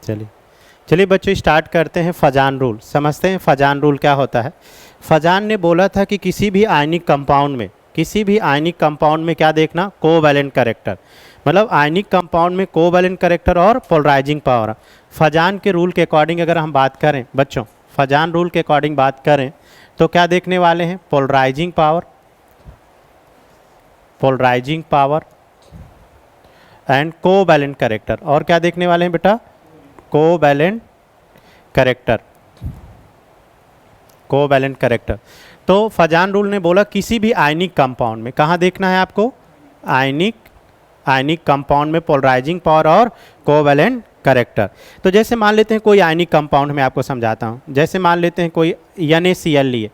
चलिए चलिए बच्चों स्टार्ट करते हैं फजान रूल। समझते हैं फजान रूल क्या होता है। फजान ने बोला था कि किसी भी आयनिक कंपाउंड में क्या देखना, कोवैलेंट कैरेक्टर, मतलब आयनिक कंपाउंड में कोवैलेंट कैरेक्टर और पोलराइजिंग पावर। फजान के रूल के अकॉर्डिंग अगर हम बात करें बच्चों, फजान रूल के अकॉर्डिंग बात करें तो क्या देखने वाले हैं, polarising power and covalent character. और क्या देखने वाले हैं बेटा, कोवैलेंट कैरेक्टर। तो फजान रूल ने बोला किसी भी आयनिक कंपाउंड में, कहाँ देखना है आपको, आयनिक कंपाउंड में पोलराइजिंग पावर और कोवैलेंट कैरेक्टर। तो जैसे मान लेते हैं कोई आयनिक कंपाउंड में आपको समझाता हूँ, जैसे मान लेते हैं कोई NaCl लिए,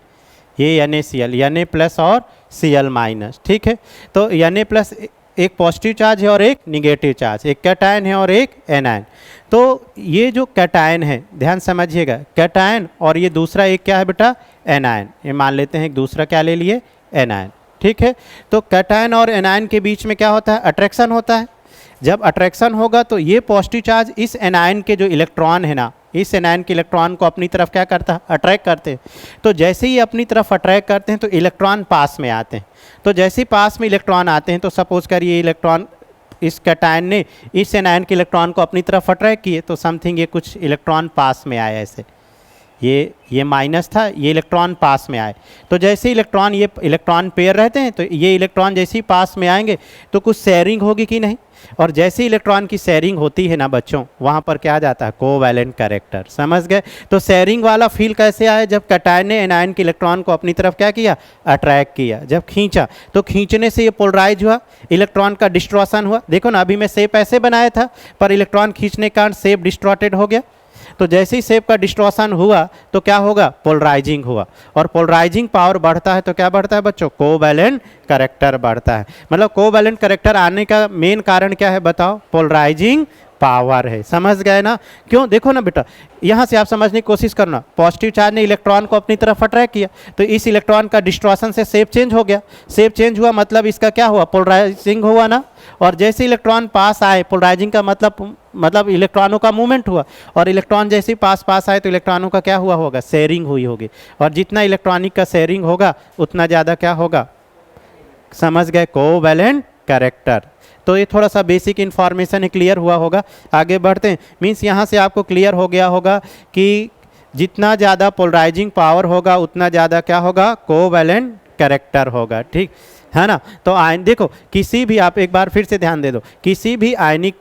ये NaCl, Na प्लस और Cl माइनस, ठीक है। तो Na प्लस एक पॉजिटिव चार्ज है और एक निगेटिव चार्ज, एक कैटायन है और एक एनायन। तो ये जो कैटायन है ध्यान समझिएगा, कैटायन और ये दूसरा एक क्या है बेटा, एनायन। ये मान लेते हैं एक दूसरा क्या ले लिए, एनायन, ठीक है। तो कैटायन और एनायन के बीच में क्या होता है, अट्रैक्शन होता है। जब अट्रैक्शन होगा तो ये पॉजिटिव चार्ज इस एनायन के जो इलेक्ट्रॉन है ना, इस एनायन के इलेक्ट्रॉन को अपनी तरफ क्या करता है, अट्रैक्ट करते हैं। तो जैसे ही अपनी तरफ अट्रैक्ट करते हैं तो इलेक्ट्रॉन पास में आते हैं। तो जैसे ही पास में इलेक्ट्रॉन आते हैं तो सपोज करिए इलेक्ट्रॉन, इस कैटायन ने इस एनायन के इलेक्ट्रॉन को अपनी तरफ अट्रैक्ट किए, तो समथिंग ये कुछ इलेक्ट्रॉन पास में आए, ऐसे ये माइनस था, ये इलेक्ट्रॉन पास में आए। तो जैसे इलेक्ट्रॉन, ये इलेक्ट्रॉन पेयर रहते हैं, तो ये इलेक्ट्रॉन जैसे ही पास में आएंगे तो कुछ शेयरिंग होगी कि नहीं, और जैसे इलेक्ट्रॉन की शेयरिंग होती है ना बच्चों, वहाँ पर क्या आ जाता है, कोवैलेंट कैरेक्टर। समझ गए। तो शेयरिंग वाला फील कैसे आया, जब कैटायन ने एनायन के इलेक्ट्रॉन को अपनी तरफ क्या किया, अट्रैक्ट किया। जब खींचा तो खींचने से ये पोलराइज हुआ, इलेक्ट्रॉन का डिस्ट्रॉशन हुआ। देखो ना, अभी मैं शेप ऐसे बनाया था, पर इलेक्ट्रॉन खींचने के कारण शेप डिस्ट्रॉटेड हो गया। तो जैसे ही शेप का डिस्ट्रॉशन हुआ तो क्या होगा, पोलराइजिंग हुआ, और पोलराइजिंग पावर बढ़ता है तो क्या बढ़ता है बच्चों, कोवैलेंट कैरेक्टर बढ़ता है। मतलब कोवैलेंट कैरेक्टर आने का मेन कारण क्या है बताओ, पोलराइजिंग पावर है। समझ गए ना। क्यों, देखो ना बेटा, यहाँ से आप समझने की कोशिश करना, पॉजिटिव चार्ज ने इलेक्ट्रॉन को अपनी तरफ अट्रैक्ट किया, तो इस इलेक्ट्रॉन का डिस्ट्रॉशन से शेप चेंज हो गया। शेप चेंज हुआ मतलब इसका क्या हुआ, पोलराइजिंग हुआ ना। और जैसे इलेक्ट्रॉन पास आए, पोलराइजिंग का मतलब इलेक्ट्रॉनों का मूवमेंट हुआ, और इलेक्ट्रॉन जैसे ही पास आए तो इलेक्ट्रॉनों का क्या हुआ होगा, शेयरिंग हुई होगी। और जितना इलेक्ट्रॉनिक का शेयरिंग होगा उतना ज़्यादा क्या होगा, समझ गए, कोवैलेंट कैरेक्टर। तो ये थोड़ा सा बेसिक इन्फॉर्मेशन क्लियर हुआ होगा। आगे बढ़ते हैं। मीन्स यहाँ से आपको क्लियर हो गया होगा कि जितना ज़्यादा पोलराइजिंग पावर होगा उतना ज़्यादा क्या होगा, कोवैलेंट कैरेक्टर होगा, ठीक है ना। तो आयन देखो, किसी भी, आप एक बार फिर से ध्यान दे दो, किसी भी आयनिक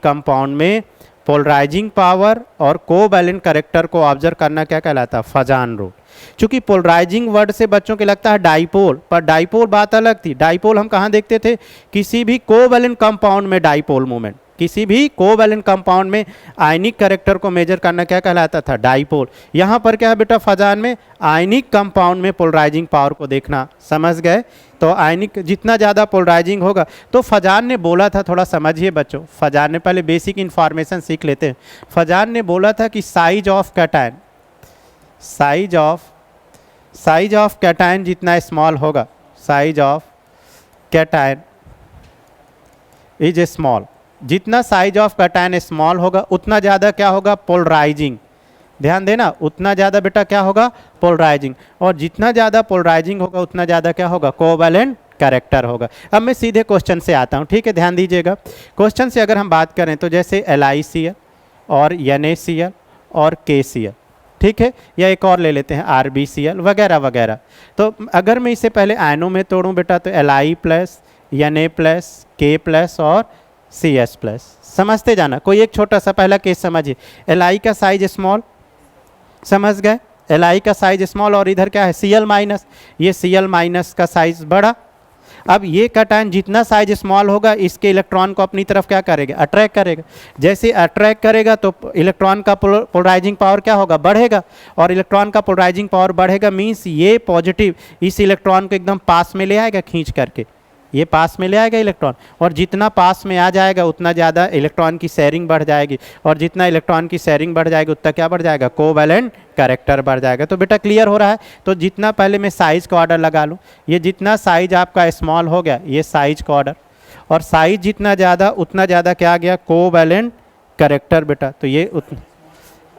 कंपाउंड में पोलराइजिंग पावर और कोवैलेंट कैरेक्टर को ऑब्जर्व करना क्या कहलाता है, फजान रूल। चूंकि पोलराइजिंग वर्ड से बच्चों के लगता है डाइपोल, पर डाइपोल बात अलग थी। डाइपोल हम कहाँ देखते थे, किसी भी कोवैलेंट कंपाउंड में डाइपोल मूवमेंट, किसी भी कोवैलेंट कंपाउंड में आयनिक कैरेक्टर को मेजर करना क्या कहलाता था, डाइपोल। यहाँ पर क्या है बेटा, फजान में आयनिक कंपाउंड में पोलराइजिंग पावर को देखना। समझ गए। तो आयनिक जितना ज़्यादा पोलराइजिंग होगा, तो फजान ने बोला था, थोड़ा समझिए बच्चों, फजान ने, पहले बेसिक इन्फॉर्मेशन सीख लेते हैं। फजान ने बोला था कि साइज ऑफ कैटायन जितना स्मॉल होगा, size of cation is small, जितना साइज ऑफ कैटायन स्मॉल होगा उतना ज़्यादा क्या होगा, पोलराइजिंग। ध्यान देना, उतना ज़्यादा बेटा क्या होगा, पोलराइजिंग। और जितना ज़्यादा पोलराइजिंग होगा उतना ज़्यादा क्या होगा, कोवैलेंट कैरेक्टर होगा। अब मैं सीधे क्वेश्चन से आता हूँ, ठीक है, ध्यान दीजिएगा। क्वेश्चन से अगर हम बात करें तो जैसे LiCl और NaCl और KCl, ठीक है, या एक और ले लेते हैं RbCl वगैरह वगैरह। तो अगर मैं इसे पहले आयनों में तोड़ूं बेटा, तो Li plus, Na plus, K plus और Cs प्लस। समझते जाना। कोई एक छोटा सा पहला केस समझिए, Li का साइज स्मॉल, समझ गए, Li का साइज स्मॉल, और इधर क्या है, Cl माइनस, ये Cl माइनस का साइज बड़ा। अब ये कैटायन जितना साइज स्मॉल होगा, इसके इलेक्ट्रॉन को अपनी तरफ क्या करेगा, अट्रैक्ट करेगा। जैसे अट्रैक्ट करेगा तो इलेक्ट्रॉन का पोलराइजिंग पावर क्या होगा, बढ़ेगा, और इलेक्ट्रॉन का पोलराइजिंग पावर बढ़ेगा मीन्स ये पॉजिटिव इस इलेक्ट्रॉन को एकदम पास में ले आएगा, खींच करके ये पास में ले आएगा इलेक्ट्रॉन, और जितना पास में आ जाएगा उतना ज़्यादा इलेक्ट्रॉन की शेयरिंग बढ़ जाएगी, और जितना इलेक्ट्रॉन की शेयरिंग बढ़ जाएगी उतना क्या बढ़ जाएगा, कोवैलेंट कैरेक्टर बढ़ जाएगा। तो बेटा क्लियर हो रहा है। तो जितना, पहले मैं साइज का ऑर्डर लगा लूँ, ये जितना साइज आपका स्मॉल हो गया, ये साइज का ऑर्डर, और साइज जितना ज़्यादा उतना ज़्यादा क्या आ गया, कोवैलेंट करेक्टर बेटा, तो ये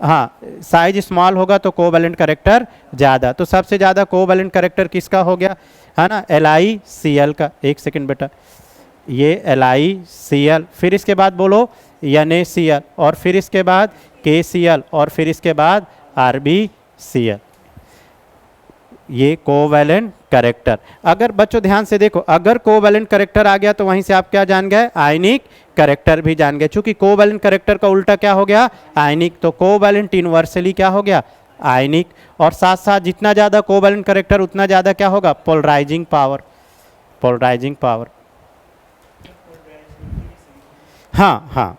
हाँ, साइज स्मॉल होगा तो कोवैलेंट करेक्टर ज़्यादा, तो सबसे ज़्यादा कोवैलेंट करेक्टर किसका हो गया, है ना, LiCl का। एक सेकंड बेटा, ये LiCl, फिर इसके बाद बोलो NaCl, और फिर इसके बाद KCl, और फिर इसके बाद RbCl, ये कोवैलेंट करेक्टर। अगर बच्चों ध्यान से देखो, अगर कोवैलेंट करेक्टर आ गया तो वहीं से आप क्या जान गए, आयनिक करेक्टर भी जान गए, क्योंकि कोवैलेंट करेक्टर का उल्टा क्या हो गया, आयनिक, तो कोवैलेंट इनवर्सली क्या हो गया, आयनिक। और साथ साथ जितना ज़्यादा कोवैलेंट करेक्टर उतना ज़्यादा क्या होगा, पोलराइजिंग पावर, पोलराइजिंग पावर। हाँ हाँ,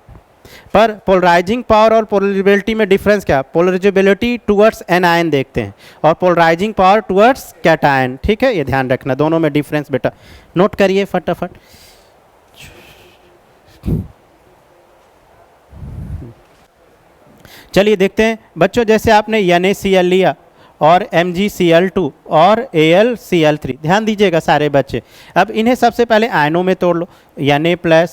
पर पोलराइजिंग पावर और पोलराइजेबिलिटी में डिफरेंस क्या, पोलराइजेबिलिटी टुवर्ड्स एनायन देखते हैं और पोलराइजिंग पावर टुवर्ड्स कैटायन, ठीक है, ये ध्यान रखना, दोनों में डिफरेंस बेटा नोट करिए फटाफट। चलिए देखते हैं बच्चों, जैसे आपने NaCl लिया और MgCl2 और AlCl3, ध्यान दीजिएगा सारे बच्चे। अब इन्हें सबसे पहले आयनों में तोड़ लो, Na+,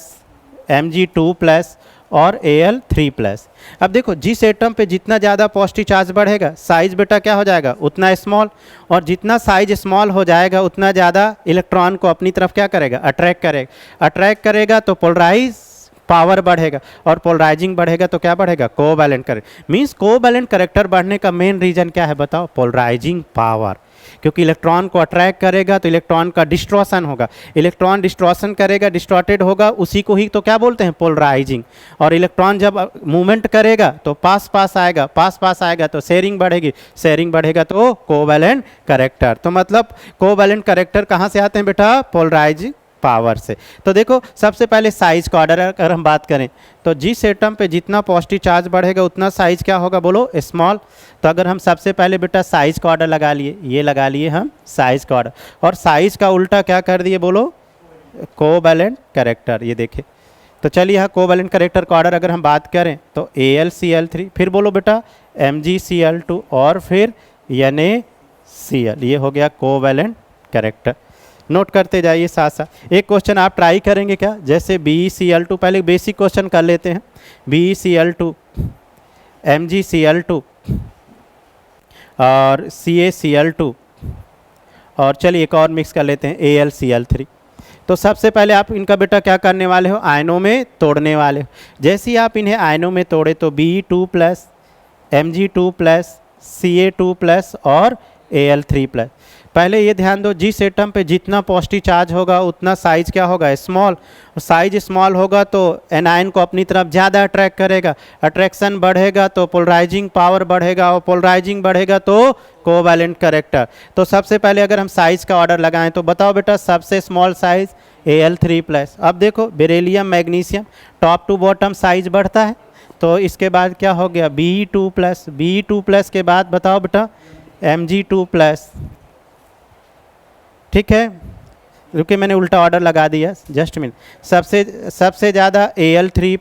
Mg2+ और Al3+। अब देखो, जिस एटम पे जितना ज़्यादा पॉजिटिव चार्ज बढ़ेगा साइज बेटा क्या हो जाएगा, उतना स्मॉल, और जितना साइज स्मॉल हो जाएगा उतना ज़्यादा इलेक्ट्रॉन को अपनी तरफ क्या करेगा, अट्रैक्ट करेगा। अट्रैक्ट करेगा तो पोलराइज पावर बढ़ेगा, और पोलराइजिंग बढ़ेगा तो क्या बढ़ेगा, covalent character. Means covalent character बढ़ने का मेन रीजन क्या है बताओ, पोलराइजिंग पावर, क्योंकि इलेक्ट्रॉन को अट्रैक्ट करेगा तो इलेक्ट्रॉन का डिस्ट्रॉशन होगा, इलेक्ट्रॉन डिस्ट्रॉशन करेगा, डिस्टॉर्टेड होगा, उसी को ही तो क्या बोलते हैं, पोलराइजिंग। और इलेक्ट्रॉन जब मूवमेंट करेगा तो पास पास आएगा, पास पास आएगा तो शेयरिंग बढ़ेगी, शेयरिंग बढ़ेगा तो कोवैलेंट करेक्टर। तो मतलब कोवैलेंट करेक्टर कहाँ से आते हैं बेटा, पोलराइजिंग पावर से। तो देखो, सबसे पहले साइज का ऑर्डर अगर हम बात करें तो जिस एटम पे जितना पॉजिटिव चार्ज बढ़ेगा उतना साइज क्या होगा, बोलो स्मॉल। तो अगर हम सबसे पहले बेटा साइज का ऑर्डर लगा लिए, ये लगा लिए हम साइज का ऑर्डर, और साइज का उल्टा क्या कर दिए, बोलो कोवैलेंट करेक्टर। ये देखे, तो चलिए यहाँ कोवैलेंट करेक्टर का ऑर्डर अगर हम बात करें तो AlCl3, फिर बोलो बेटा MgCl2 और फिर NaCl, ये हो गया कोवैलेंट करेक्टर। नोट करते जाइए साथ साथ। एक क्वेश्चन आप ट्राई करेंगे क्या, जैसे BeCl2, पहले बेसिक क्वेश्चन कर लेते हैं, BeCl2, MgCl2 और CaCl2, और चलिए एक और मिक्स कर लेते हैं AlCl3। तो सबसे पहले आप इनका बेटा क्या करने वाले हो, आयनों में तोड़ने वाले हो। जैसे ही आप इन्हें आयनों में तोड़े तो Be2+, Mg2+, Ca2+ और Al3+। पहले ये ध्यान दो, जिस एटम पे जितना पॉजिटिव चार्ज होगा उतना साइज क्या होगा, स्मॉल। साइज स्मॉल होगा तो एनायन को अपनी तरफ ज़्यादा अट्रैक्ट करेगा, अट्रैक्शन बढ़ेगा तो पोलराइजिंग पावर बढ़ेगा, और पोलराइजिंग बढ़ेगा तो कोवैलेंट करेक्टर। तो सबसे पहले अगर हम साइज का ऑर्डर लगाएं तो बताओ बेटा, सबसे स्मॉल साइज Al3+। अब देखो, beryllium magnesium top to bottom size बढ़ता है, तो इसके बाद क्या हो गया, Be2+, Be2+ के बाद बताओ बेटा Mg2+, ठीक है। रुके, मैंने उल्टा ऑर्डर लगा दिया, जस्ट मिनट। सबसे ज़्यादा Al3+,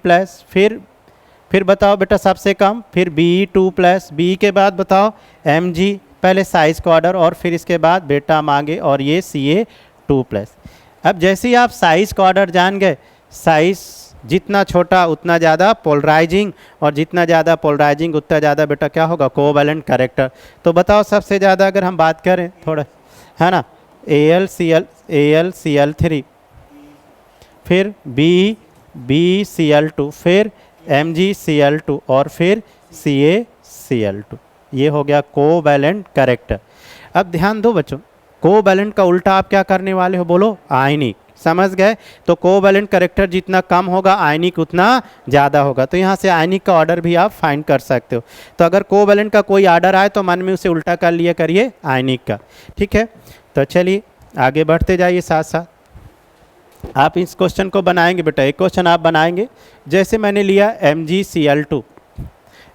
फिर बताओ बेटा सबसे कम, फिर Be2+, बी के बाद बताओ Mg, पहले साइज का ऑर्डर, और फिर इसके बाद बेटा मांगे और ये Ca2+। अब जैसे ही आप साइज का ऑर्डर जान गए, साइज जितना छोटा उतना ज़्यादा पोलराइजिंग, और जितना ज़्यादा पोलराइजिंग उतना ज़्यादा बेटा क्या होगा, कोवैलेंट करेक्टर। तो बताओ सबसे ज़्यादा अगर हम बात करें थोड़ा, है ना, AlCl3, फिर BeCl2, फिर MgCl2 और फिर CaCl2, ये हो गया कोवैलेंट करेक्टर। अब ध्यान दो बच्चों, कोवैलेंट का उल्टा आप क्या करने वाले हो, बोलो आयनिक। समझ गए, तो कोवैलेंट करेक्टर जितना कम होगा आयनिक उतना ज़्यादा होगा। तो यहाँ से आयनिक का ऑर्डर भी आप फाइंड कर सकते हो। तो अगर कोवैलेंट का कोई ऑर्डर आए तो मन में उसे उल्टा कर लिया करिए आयनिक का, ठीक है। तो चलिए आगे बढ़ते जाइए साथ साथ। आप इस क्वेश्चन को बनाएंगे बेटा, एक क्वेश्चन आप बनाएंगे, जैसे मैंने लिया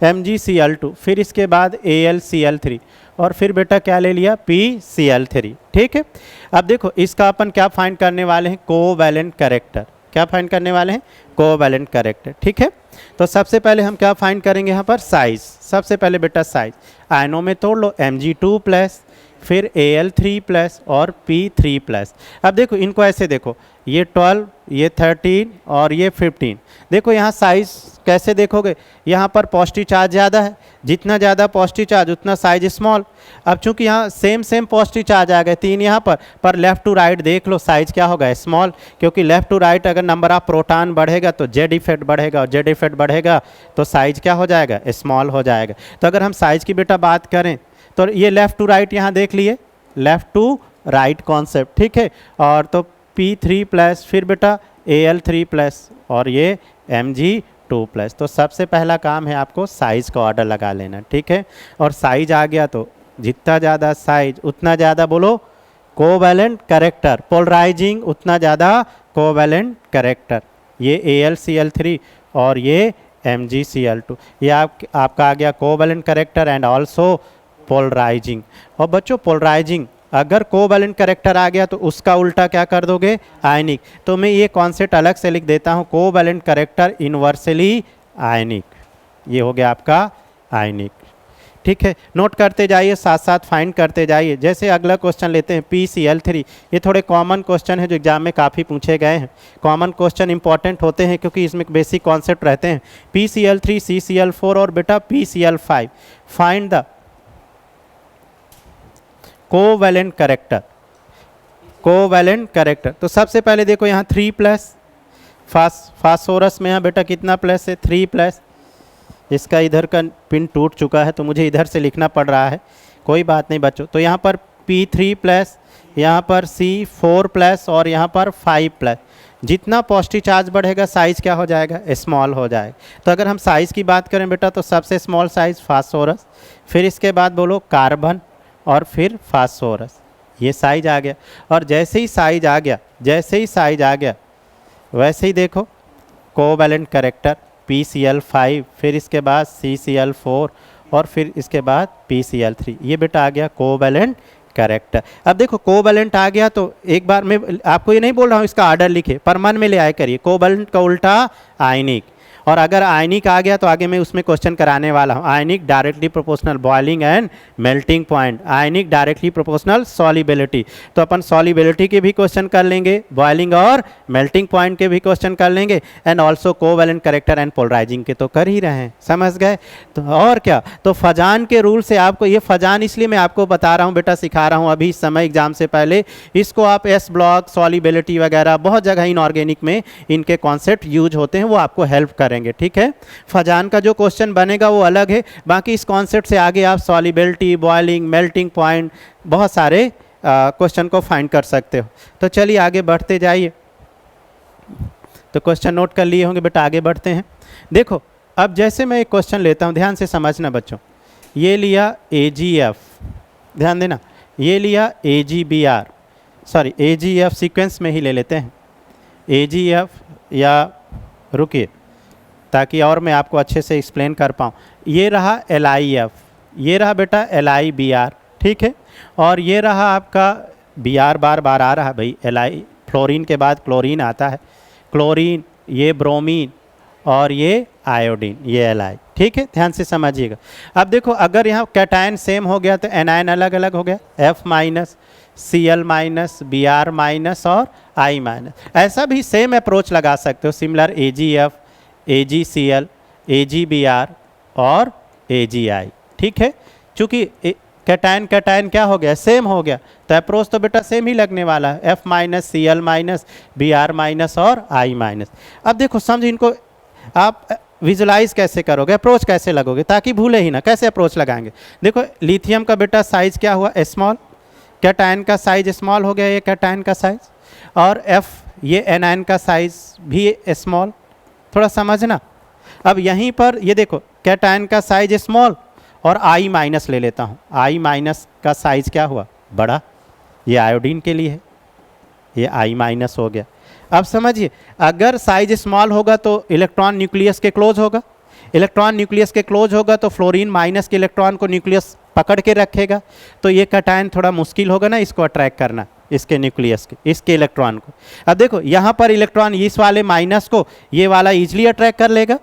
MgCl2, फिर इसके बाद AlCl3, और फिर बेटा क्या ले लिया, PCl3, ठीक है। अब देखो, इसका अपन क्या फाइंड करने वाले हैं, कोवैलेंट करेक्टर। क्या फाइंड करने वाले हैं, कोवैलेंट करेक्टर, ठीक है। तो सबसे पहले हम क्या फाइंड करेंगे यहाँ पर, साइज। सबसे पहले बेटा साइज, आयनों में तोड़ लो, Mg2+, फिर Al3+ और P3+। अब देखो इनको ऐसे देखो, ये 12, ये 13 और ये 15। देखो यहाँ साइज कैसे देखोगे, यहाँ पर पॉजिटिव चार्ज ज़्यादा है, जितना ज़्यादा पॉजिटिव चार्ज उतना साइज स्मॉल। अब चूंकि यहाँ सेम पॉजिटिव चार्ज आ गए 3 यहाँ पर लेफ्ट टू राइट देख लो साइज क्या होगा, स्मॉल, क्योंकि लेफ्ट टू राइट अगर नंबर ऑफ प्रोटॉन बढ़ेगा तो जेड इफेक्ट बढ़ेगा, और जेड इफेक्ट बढ़ेगा तो साइज क्या हो जाएगा, स्मॉल हो जाएगा। तो अगर हम साइज की बेटा बात करें तो ये लेफ्ट टू राइट यहाँ देख लिए, लेफ्ट टू राइट कॉन्सेप्ट, ठीक है। और तो P3 प्लस, फिर बेटा Al3 प्लस, और ये Mg2 प्लस। तो सबसे पहला काम है आपको साइज का ऑर्डर लगा लेना, ठीक है। और साइज आ गया तो जितना ज़्यादा साइज उतना ज़्यादा बोलो कोवैलेंट कैरेक्टर, पोलराइजिंग उतना ज़्यादा कोवैलेंट कैरेक्टर। ये AlCl3 और ये MgCl2, ये आपका आ गया covalent character and also polarising. और बच्चों पोलराइजिंग अगर कोवैलेंट कैरेक्टर आ गया तो उसका उल्टा क्या कर दोगे, आयनिक। तो मैं ये कॉन्सेप्ट अलग से लिख देता हूँ, कोवैलेंट कैरेक्टर इन्वर्सली आयनिक, ये हो गया आपका आयनिक, ठीक है। नोट करते जाइए, साथ साथ फाइंड करते जाइए। जैसे अगला क्वेश्चन लेते हैं PCl3, ये थोड़े कॉमन क्वेश्चन है जो एग्जाम में काफ़ी पूछे गए हैं। कॉमन क्वेश्चन इंपॉर्टेंट होते हैं क्योंकि इसमें बेसिक कॉन्सेप्ट रहते हैं। PCl3, CCl4 और बेटा PCl5, find the covalent character, covalent character. तो सबसे पहले देखो यहाँ 3 प्लस, फास्फोरस में यहाँ बेटा कितना प्लस है, 3 प्लस। इसका इधर का पिन टूट चुका है तो मुझे इधर से लिखना पड़ रहा है, कोई बात नहीं बच्चों। तो यहाँ पर P3 प्लस, यहाँ पर C4 प्लस और यहाँ पर 5 प्लस। जितना पॉजिटिव चार्ज बढ़ेगा साइज क्या हो जाएगा, स्मॉल हो जाएगा। तो अगर हम साइज़ की बात करें बेटा तो सबसे स्मॉल साइज़ फास्फोरस, फिर इसके बाद बोलो कार्बन और फिर फास्फोरस, ये साइज आ गया। और जैसे ही साइज आ गया, जैसे ही साइज आ गया वैसे ही देखो कोवैलेंट कैरेक्टर PCl5, फिर इसके बाद CCl4 और फिर इसके बाद PCl3, ये बेटा आ गया कोवैलेंट कैरेक्टर। अब देखो कोवैलेंट आ गया तो एक बार मैं आपको ये नहीं बोल रहा हूँ इसका आर्डर लिखे, पर मन में ले आया करिए, कोवैलेंट का उल्टा आयनिक। और अगर आयनिक आ गया तो आगे मैं उसमें क्वेश्चन कराने वाला हूँ। Ionic directly proportional boiling and melting point, ionic directly proportional solubility. तो अपन सॉलिबिलिटी के भी क्वेश्चन कर लेंगे, बॉइलिंग और मेल्टिंग पॉइंट के भी क्वेश्चन कर लेंगे, and also covalent character and polarising के तो कर ही रहे हैं, समझ गए। तो और क्या, तो फजान के रूल से आपको, ये फजान इसलिए मैं आपको बता रहा हूँ बेटा, सिखा रहा हूँ अभी इस समय एग्जाम से पहले। इसको आप एस ब्लॉक, सॉलिबिलिटी वगैरह बहुत जगह इनऑर्गेनिक में इनके कॉन्सेप्ट यूज होते हैं, वो आपको हेल्प करेंगे, ठीक है। फजान का जो क्वेश्चन बनेगा वो अलग है, बाकी इस कॉन्सेप्ट से आगे आप सॉलिबिलिटी, बॉइलिंग, मेल्टिंग पॉइंट बहुत सारे क्वेश्चन को फाइंड कर सकते हो। तो चलिए आगे बढ़ते जाइए। तो क्वेश्चन नोट कर लिए होंगे बेटा, आगे बढ़ते हैं। देखो अब जैसे मैं एक क्वेश्चन लेता हूं, ध्यान से समझना बच्चों। ये लिया AgF, ध्यान देना, ये लिया AgBr, सॉरी AgF सीक्वेंस में ही ले लेते हैं AgF, या रुकिए ताकि और मैं आपको अच्छे से एक्सप्लेन कर पाऊँ। ये रहा LiF, ये रहा बेटा LiBr, ठीक है। और ये रहा आपका Br बार आ रहा भाई, Li फ्लोरीन के बाद क्लोरीन आता है, क्लोरीन, ये ब्रोमीन और ये आयोडीन, ये Li, ठीक है। ध्यान से समझिएगा। अब देखो अगर यहाँ कैटायन सेम हो गया तो एनायन अलग अलग हो गया, F minus, Cl minus, Br minus और I माइनस। ऐसा भी सेम अप्रोच लगा सकते हो, सिमिलर AgF, AgCl, AgBr और AgI, ठीक है। चूँकि कैटायन कैटायन क्या हो गया, सेम हो गया, तो अप्रोच तो बेटा सेम ही लगने वाला है, F minus, Cl minus, Br minus और I माइनस। अब देखो समझ, इनको आप विजुलाइज कैसे करोगे, अप्रोच कैसे लगोगे, ताकि भूले ही ना, कैसे अप्रोच लगाएंगे। देखो लिथियम का बेटा साइज क्या हुआ, स्मॉल, कैटायन का साइज स्मॉल हो गया, ये कैटायन का साइज, और F ये एनायन का साइज भी स्मॉल, थोड़ा समझना। अब यहीं पर ये देखो कैटायन का साइज स्मॉल और I माइनस ले लेता हूँ, I माइनस का साइज क्या हुआ, बड़ा, ये आयोडीन के लिए है, ये I माइनस हो गया। अब समझिए अगर साइज स्मॉल होगा तो इलेक्ट्रॉन न्यूक्लियस के क्लोज होगा, इलेक्ट्रॉन न्यूक्लियस के क्लोज होगा तो फ्लोरीन माइनस के इलेक्ट्रॉन को न्यूक्लियस पकड़ के रखेगा, तो ये कैटायन थोड़ा मुश्किल होगा ना इसको अट्रैक्ट करना, इसके न्यूक्लियस के, इसके इलेक्ट्रॉन को। अब देखो यहाँ पर इलेक्ट्रॉन इस वाले माइनस को ये वाला ईजिली अट्रैक्ट कर लेगा,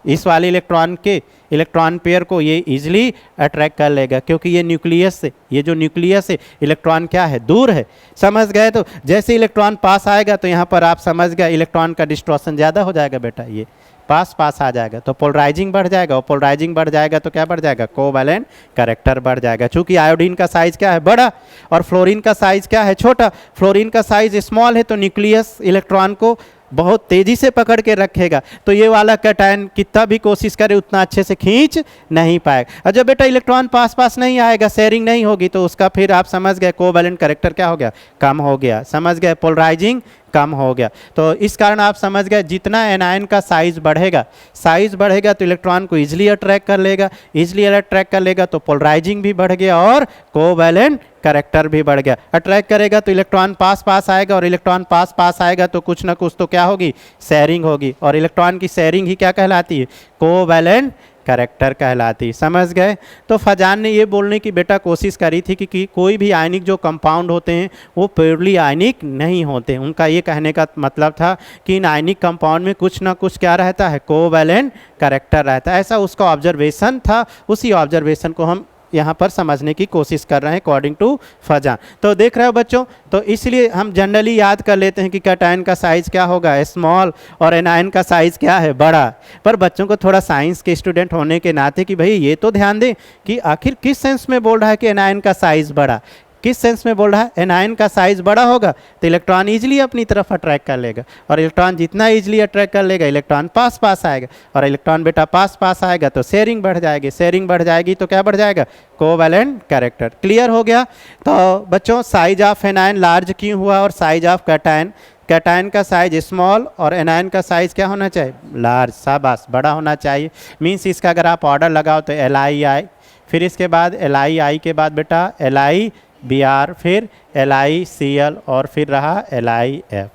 इस वाले इलेक्ट्रॉन के इलेक्ट्रॉन पेयर को ये इजीली अट्रैक्ट कर लेगा, क्योंकि ये न्यूक्लियस से, ये जो न्यूक्लियस है इलेक्ट्रॉन क्या है, दूर है, समझ गए। तो जैसे इलेक्ट्रॉन पास आएगा तो यहाँ पर आप समझ गए इलेक्ट्रॉन का डिस्ट्रॉशन ज़्यादा हो जाएगा बेटा, ये पास पास आ जाएगा तो पोलराइजिंग बढ़ जाएगा, और पोलराइजिंग बढ़ जाएगा तो क्या बढ़ जाएगा, कोवैलेंट कैरेक्टर बढ़ जाएगा। चूंकि आयोडीन का साइज क्या है, बड़ा, और फ्लोरीन का साइज क्या है, छोटा। फ्लोरीन का साइज स्मॉल है तो न्यूक्लियस इलेक्ट्रॉन को बहुत तेजी से पकड़ के रखेगा, तो ये वाला कैटायन कितना भी कोशिश करे उतना अच्छे से खींच नहीं पाएगा। और जब बेटा इलेक्ट्रॉन पास पास नहीं आएगा, शेयरिंग नहीं होगी, तो उसका फिर आप समझ गए कोवैलेंट कैरेक्टर क्या हो गया, कम हो गया। समझ गए, पोलराइजिंग कम हो गया। तो इस कारण आप समझ गए जितना एनायन का साइज बढ़ेगा तो इलेक्ट्रॉन को इजीली अट्रैक्ट कर लेगा, इजीली अट्रैक्ट कर लेगा तो पोलराइजिंग भी बढ़ गया और कोवैलेंट कैरेक्टर भी बढ़ गया। अट्रैक्ट करेगा तो इलेक्ट्रॉन पास पास आएगा, और इलेक्ट्रॉन पास पास आएगा तो कुछ ना कुछ तो क्या होगी, शेयरिंग होगी, और इलेक्ट्रॉन की शेयरिंग ही क्या कहलाती है, कोवैलेंट कैरेक्टर कहलाती। समझ गए। तो फजान ने ये बोलने की बेटा कोशिश करी थी कि कोई भी आयनिक जो कंपाउंड होते हैं वो प्योरली आयनिक नहीं होते। उनका ये कहने का मतलब था कि इन आयनिक कंपाउंड में कुछ ना कुछ क्या रहता है, कोवैलेंट कैरेक्टर रहता है। ऐसा उसका ऑब्जर्वेशन था, उसी ऑब्जर्वेशन को हम यहाँ पर समझने की कोशिश कर रहे हैं अकॉर्डिंग टू फजान। तो देख रहे हो बच्चों, तो इसलिए हम जनरली याद कर लेते हैं कि कैटायन का साइज क्या होगा, स्मॉल, और एनायन का साइज क्या है, बड़ा। पर बच्चों को थोड़ा साइंस के स्टूडेंट होने के नाते कि भाई ये तो ध्यान दें कि आखिर किस सेंस में बोल रहा है कि एनायन का साइज बड़ा, किस सेंस में बोल रहा है, एनायन का साइज बड़ा होगा तो इलेक्ट्रॉन इजीली अपनी तरफ अट्रैक्ट कर लेगा, और इलेक्ट्रॉन जितना इजीली अट्रैक्ट कर लेगा इलेक्ट्रॉन पास पास आएगा, और इलेक्ट्रॉन बेटा पास पास आएगा तो शेयरिंग बढ़ जाएगी, शेयरिंग बढ़ जाएगी तो क्या बढ़ जाएगा, कोवैलेंट कैरेक्टर। क्लियर हो गया। तो बच्चों साइज ऑफ एनायन लार्ज क्यों हुआ और साइज ऑफ कैटायन, कैटायन का साइज स्मॉल और एनायन का साइज क्या होना चाहिए, लार्ज, शाबाश, बड़ा होना चाहिए। मीन्स इसका अगर आप ऑर्डर लगाओ तो LI, फिर इसके बाद LI के बाद बेटा LIBr, फिर LiCl, और फिर रहा LiF।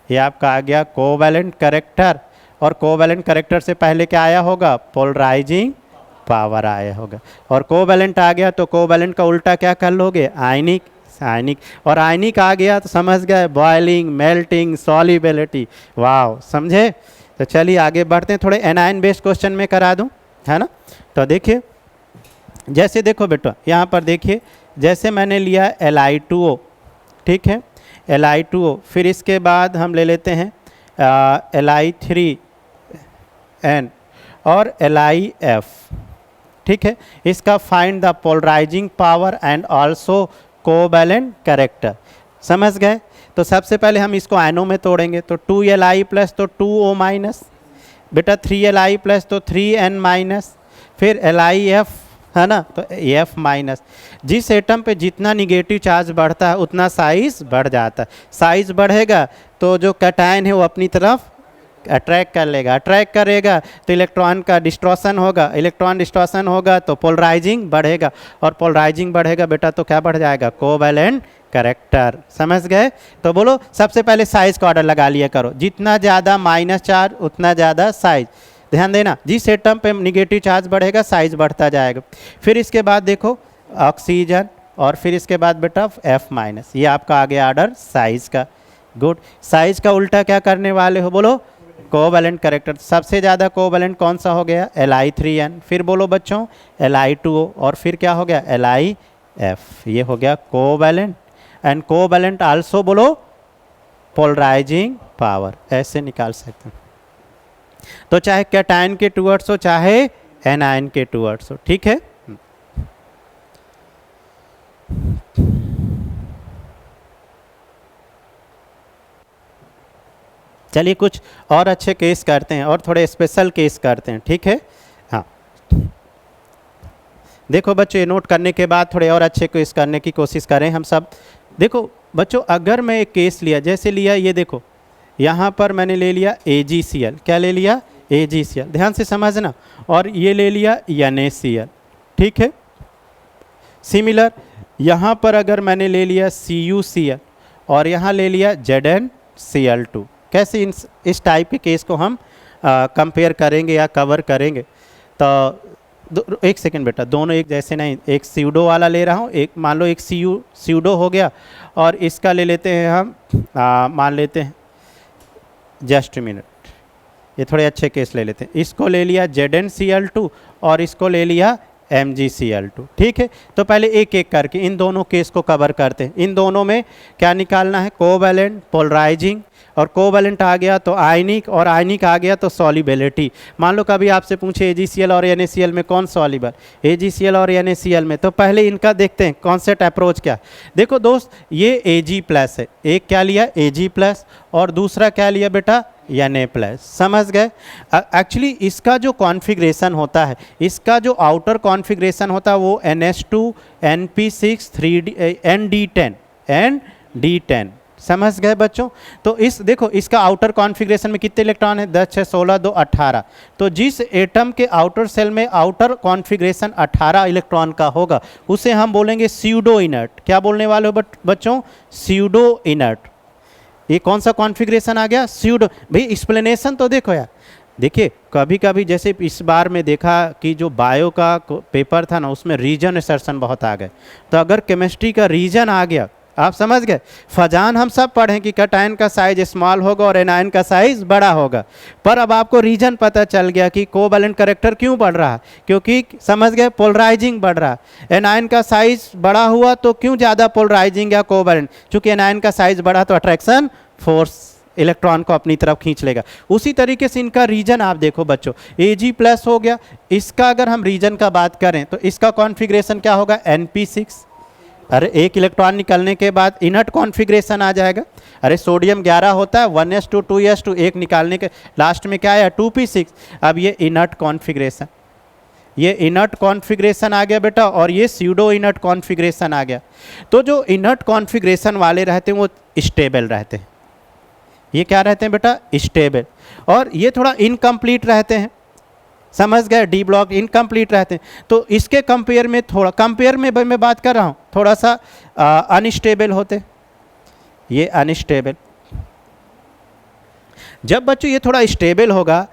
ये आपका आ गया कोवैलेंट कैरेक्टर, और कोवैलेंट कैरेक्टर से पहले क्या आया होगा, पोलराइजिंग पावर आया होगा, और कोवैलेंट आ गया तो कोवैलेंट का उल्टा क्या कर लोगे, आयनिक, आयनिक, और आयनिक आ गया तो समझ गए बॉइलिंग, मेल्टिंग, सॉल्युबिलिटी। वाह, समझे। तो चलिए आगे बढ़ते हैं, थोड़े एनायन बेस्ड क्वेश्चन में करा दूं, है ना। तो देखिए, जैसे देखो बेटा यहाँ पर देखिए, जैसे मैंने लिया Li2O, ठीक है, Li2O, फिर इसके बाद हम ले लेते हैं Li3N और LiF, ठीक है। इसका find the polarising power and also covalent character. समझ गए। तो सबसे पहले हम इसको आयनों में तोड़ेंगे, तो 2Li प्लस तो 2O माइनस, बेटा 3Li प्लस तो 3N माइनस, फिर LiF, है ना, तो F माइनस। जिस एटम पे जितना निगेटिव चार्ज बढ़ता है उतना साइज बढ़ जाता है, साइज बढ़ेगा तो जो कैटायन है वो अपनी तरफ अट्रैक्ट कर लेगा, अट्रैक्ट करेगा तो इलेक्ट्रॉन का डिस्ट्रॉशन होगा, इलेक्ट्रॉन डिस्ट्रॉशन होगा तो पोलराइजिंग बढ़ेगा, और पोलराइजिंग बढ़ेगा बेटा तो क्या बढ़ जाएगा, कोवैलेंट कैरेक्टर। समझ गए। तो बोलो सबसे पहले साइज का ऑर्डर लगा लिया करो, जितना ज़्यादा माइनस चार्ज उतना ज़्यादा साइज। ध्यान देना, जिस एटम पे निगेटिव चार्ज बढ़ेगा साइज बढ़ता जाएगा। फिर इसके बाद देखो ऑक्सीजन, और फिर इसके बाद बेटा F माइनस। ये आपका आ गया ऑर्डर साइज का। गुड। साइज का उल्टा क्या करने वाले हो, बोलो कोवैलेंट कैरेक्टर। सबसे ज़्यादा कोवैलेंट कौन सा हो गया, Li3N, फिर बोलो बच्चों Li2O, और फिर क्या हो गया, LiF। ये हो गया कोवैलेंट, एंड कोवैलेंट आल्सो बोलो पोलराइजिंग पावर, ऐसे निकाल सकते हैं। तो चाहे कैटायन के टूवर्ड्स हो चाहे एनायन के टूवर्ड्स हो, ठीक है। चलिए कुछ और अच्छे केस करते हैं, और थोड़े स्पेशल केस करते हैं, ठीक है। हाँ देखो बच्चों, ये नोट करने के बाद थोड़े और अच्छे केस करने की कोशिश करें हम सब। देखो बच्चों, अगर मैं एक केस लिया, जैसे लिया ये देखो, यहाँ पर मैंने ले लिया AgCl, क्या ले लिया, AgCl, ध्यान से समझना, और ये ले लिया NaCl, ठीक है। सिमिलर यहाँ पर अगर मैंने ले लिया CuCl और यहाँ ले लिया ZnCl2, कैसे इस टाइप के केस को हम कंपेयर करेंगे या कवर करेंगे। तो एक सेकंड बेटा, दोनों एक जैसे नहीं, एक स्यूडो वाला ले रहा हूँ, एक मान लो एक स्यूडो हो गया, और इसका ले लेते हैं हम मान लेते हैं, जस्ट मिनट, ये थोड़े अच्छे केस ले लेते हैं। इसको ले लिया ZnCl2 और इसको ले लिया MgCl2। ठीक है, तो पहले एक एक करके इन दोनों केस को कवर करते हैं। इन दोनों में क्या निकालना है, कोवैलेंट, पोलराइजिंग, और कोवैलेंट आ गया तो आयनिक, और आयनिक आ गया तो सॉल्युबिलिटी। मान लो कभी आपसे पूछे AgCl और NaCl में कौन सॉल्युबल, AgCl और NaCl में, तो पहले इनका देखते हैं कॉन्सेप्ट अप्रोच क्या। देखो दोस्त, ये Ag+ है, एक क्या लिया Ag+ और दूसरा क्या लिया बेटा Na+। समझ गए। एक्चुअली इसका जो कॉन्फ़िगरेशन होता है, इसका जो आउटर कॉन्फ़िगरेशन होता है वो NH2 NP6 3D ND10। समझ गए बच्चों। तो इस देखो इसका आउटर कॉन्फ़िगरेशन में कितने इलेक्ट्रॉन है, 10 6 16 2 18। तो जिस एटम के आउटर सेल में आउटर कॉन्फ़िगरेशन 18 इलेक्ट्रॉन का होगा उसे हम बोलेंगे स्यूडो इनर्ट। क्या बोलने वाले हो बच्चों, स्यूडो इनर्ट। ये कौन सा कॉन्फ़िगरेशन आ गया, स्यूडो। भाई एक्सप्लेनेशन तो देखो यार, देखिए कभी कभी जैसे इस बार में देखा कि जो बायो का पेपर था ना उसमें रीजन असर्शन बहुत आ गए। तो अगर केमिस्ट्री का रीजन आ गया, आप समझ गए, फजान हम सब पढ़ें कि कैटायन का साइज स्मॉल होगा और एनायन का साइज बड़ा होगा, पर अब आपको रीजन पता चल गया कि कोवैलेंट कैरेक्टर क्यों बढ़ रहा है, क्योंकि समझ गए पोलराइजिंग बढ़ रहा है। एनायन का साइज बड़ा हुआ तो क्यों ज़्यादा पोलराइजिंग या कोवैलेंट, क्योंकि एनायन का साइज बढ़ा तो अट्रैक्शन फोर्स इलेक्ट्रॉन को अपनी तरफ खींच लेगा। उसी तरीके से इनका रीजन आप देखो बच्चों, Ag+ हो गया, इसका अगर हम रीजन का बात करें तो इसका कॉन्फ़िगरेशन क्या होगा, NP6। अरे एक इलेक्ट्रॉन निकलने के बाद इनर्ट कॉन्फ़िगरेशन आ जाएगा। अरे सोडियम 11 होता है, 1s2 2s2, एक निकालने के लास्ट में क्या आया 2p6। अब ये इनर्ट कॉन्फ़िगरेशन, ये इनर्ट कॉन्फ़िगरेशन आ गया बेटा, और ये स्यूडो इनर्ट कॉन्फ़िगरेशन आ गया। तो जो इनर्ट कॉन्फ़िगरेशन वाले रहते हैं वो स्टेबल रहते हैं। ये क्या रहते हैं बेटा, स्टेबल। और ये थोड़ा इनकम्प्लीट रहते हैं। समझ गए, डी ब्लॉक इनकम्प्लीट रहते हैं। तो इसके कंपेयर में थोड़ा, कंपेयर में मैं बात कर रहा हूँ, थोड़ा सा अनस्टेबल होते, ये अनस्टेबल। जब बच्चों ये थोड़ा स्टेबल होगा,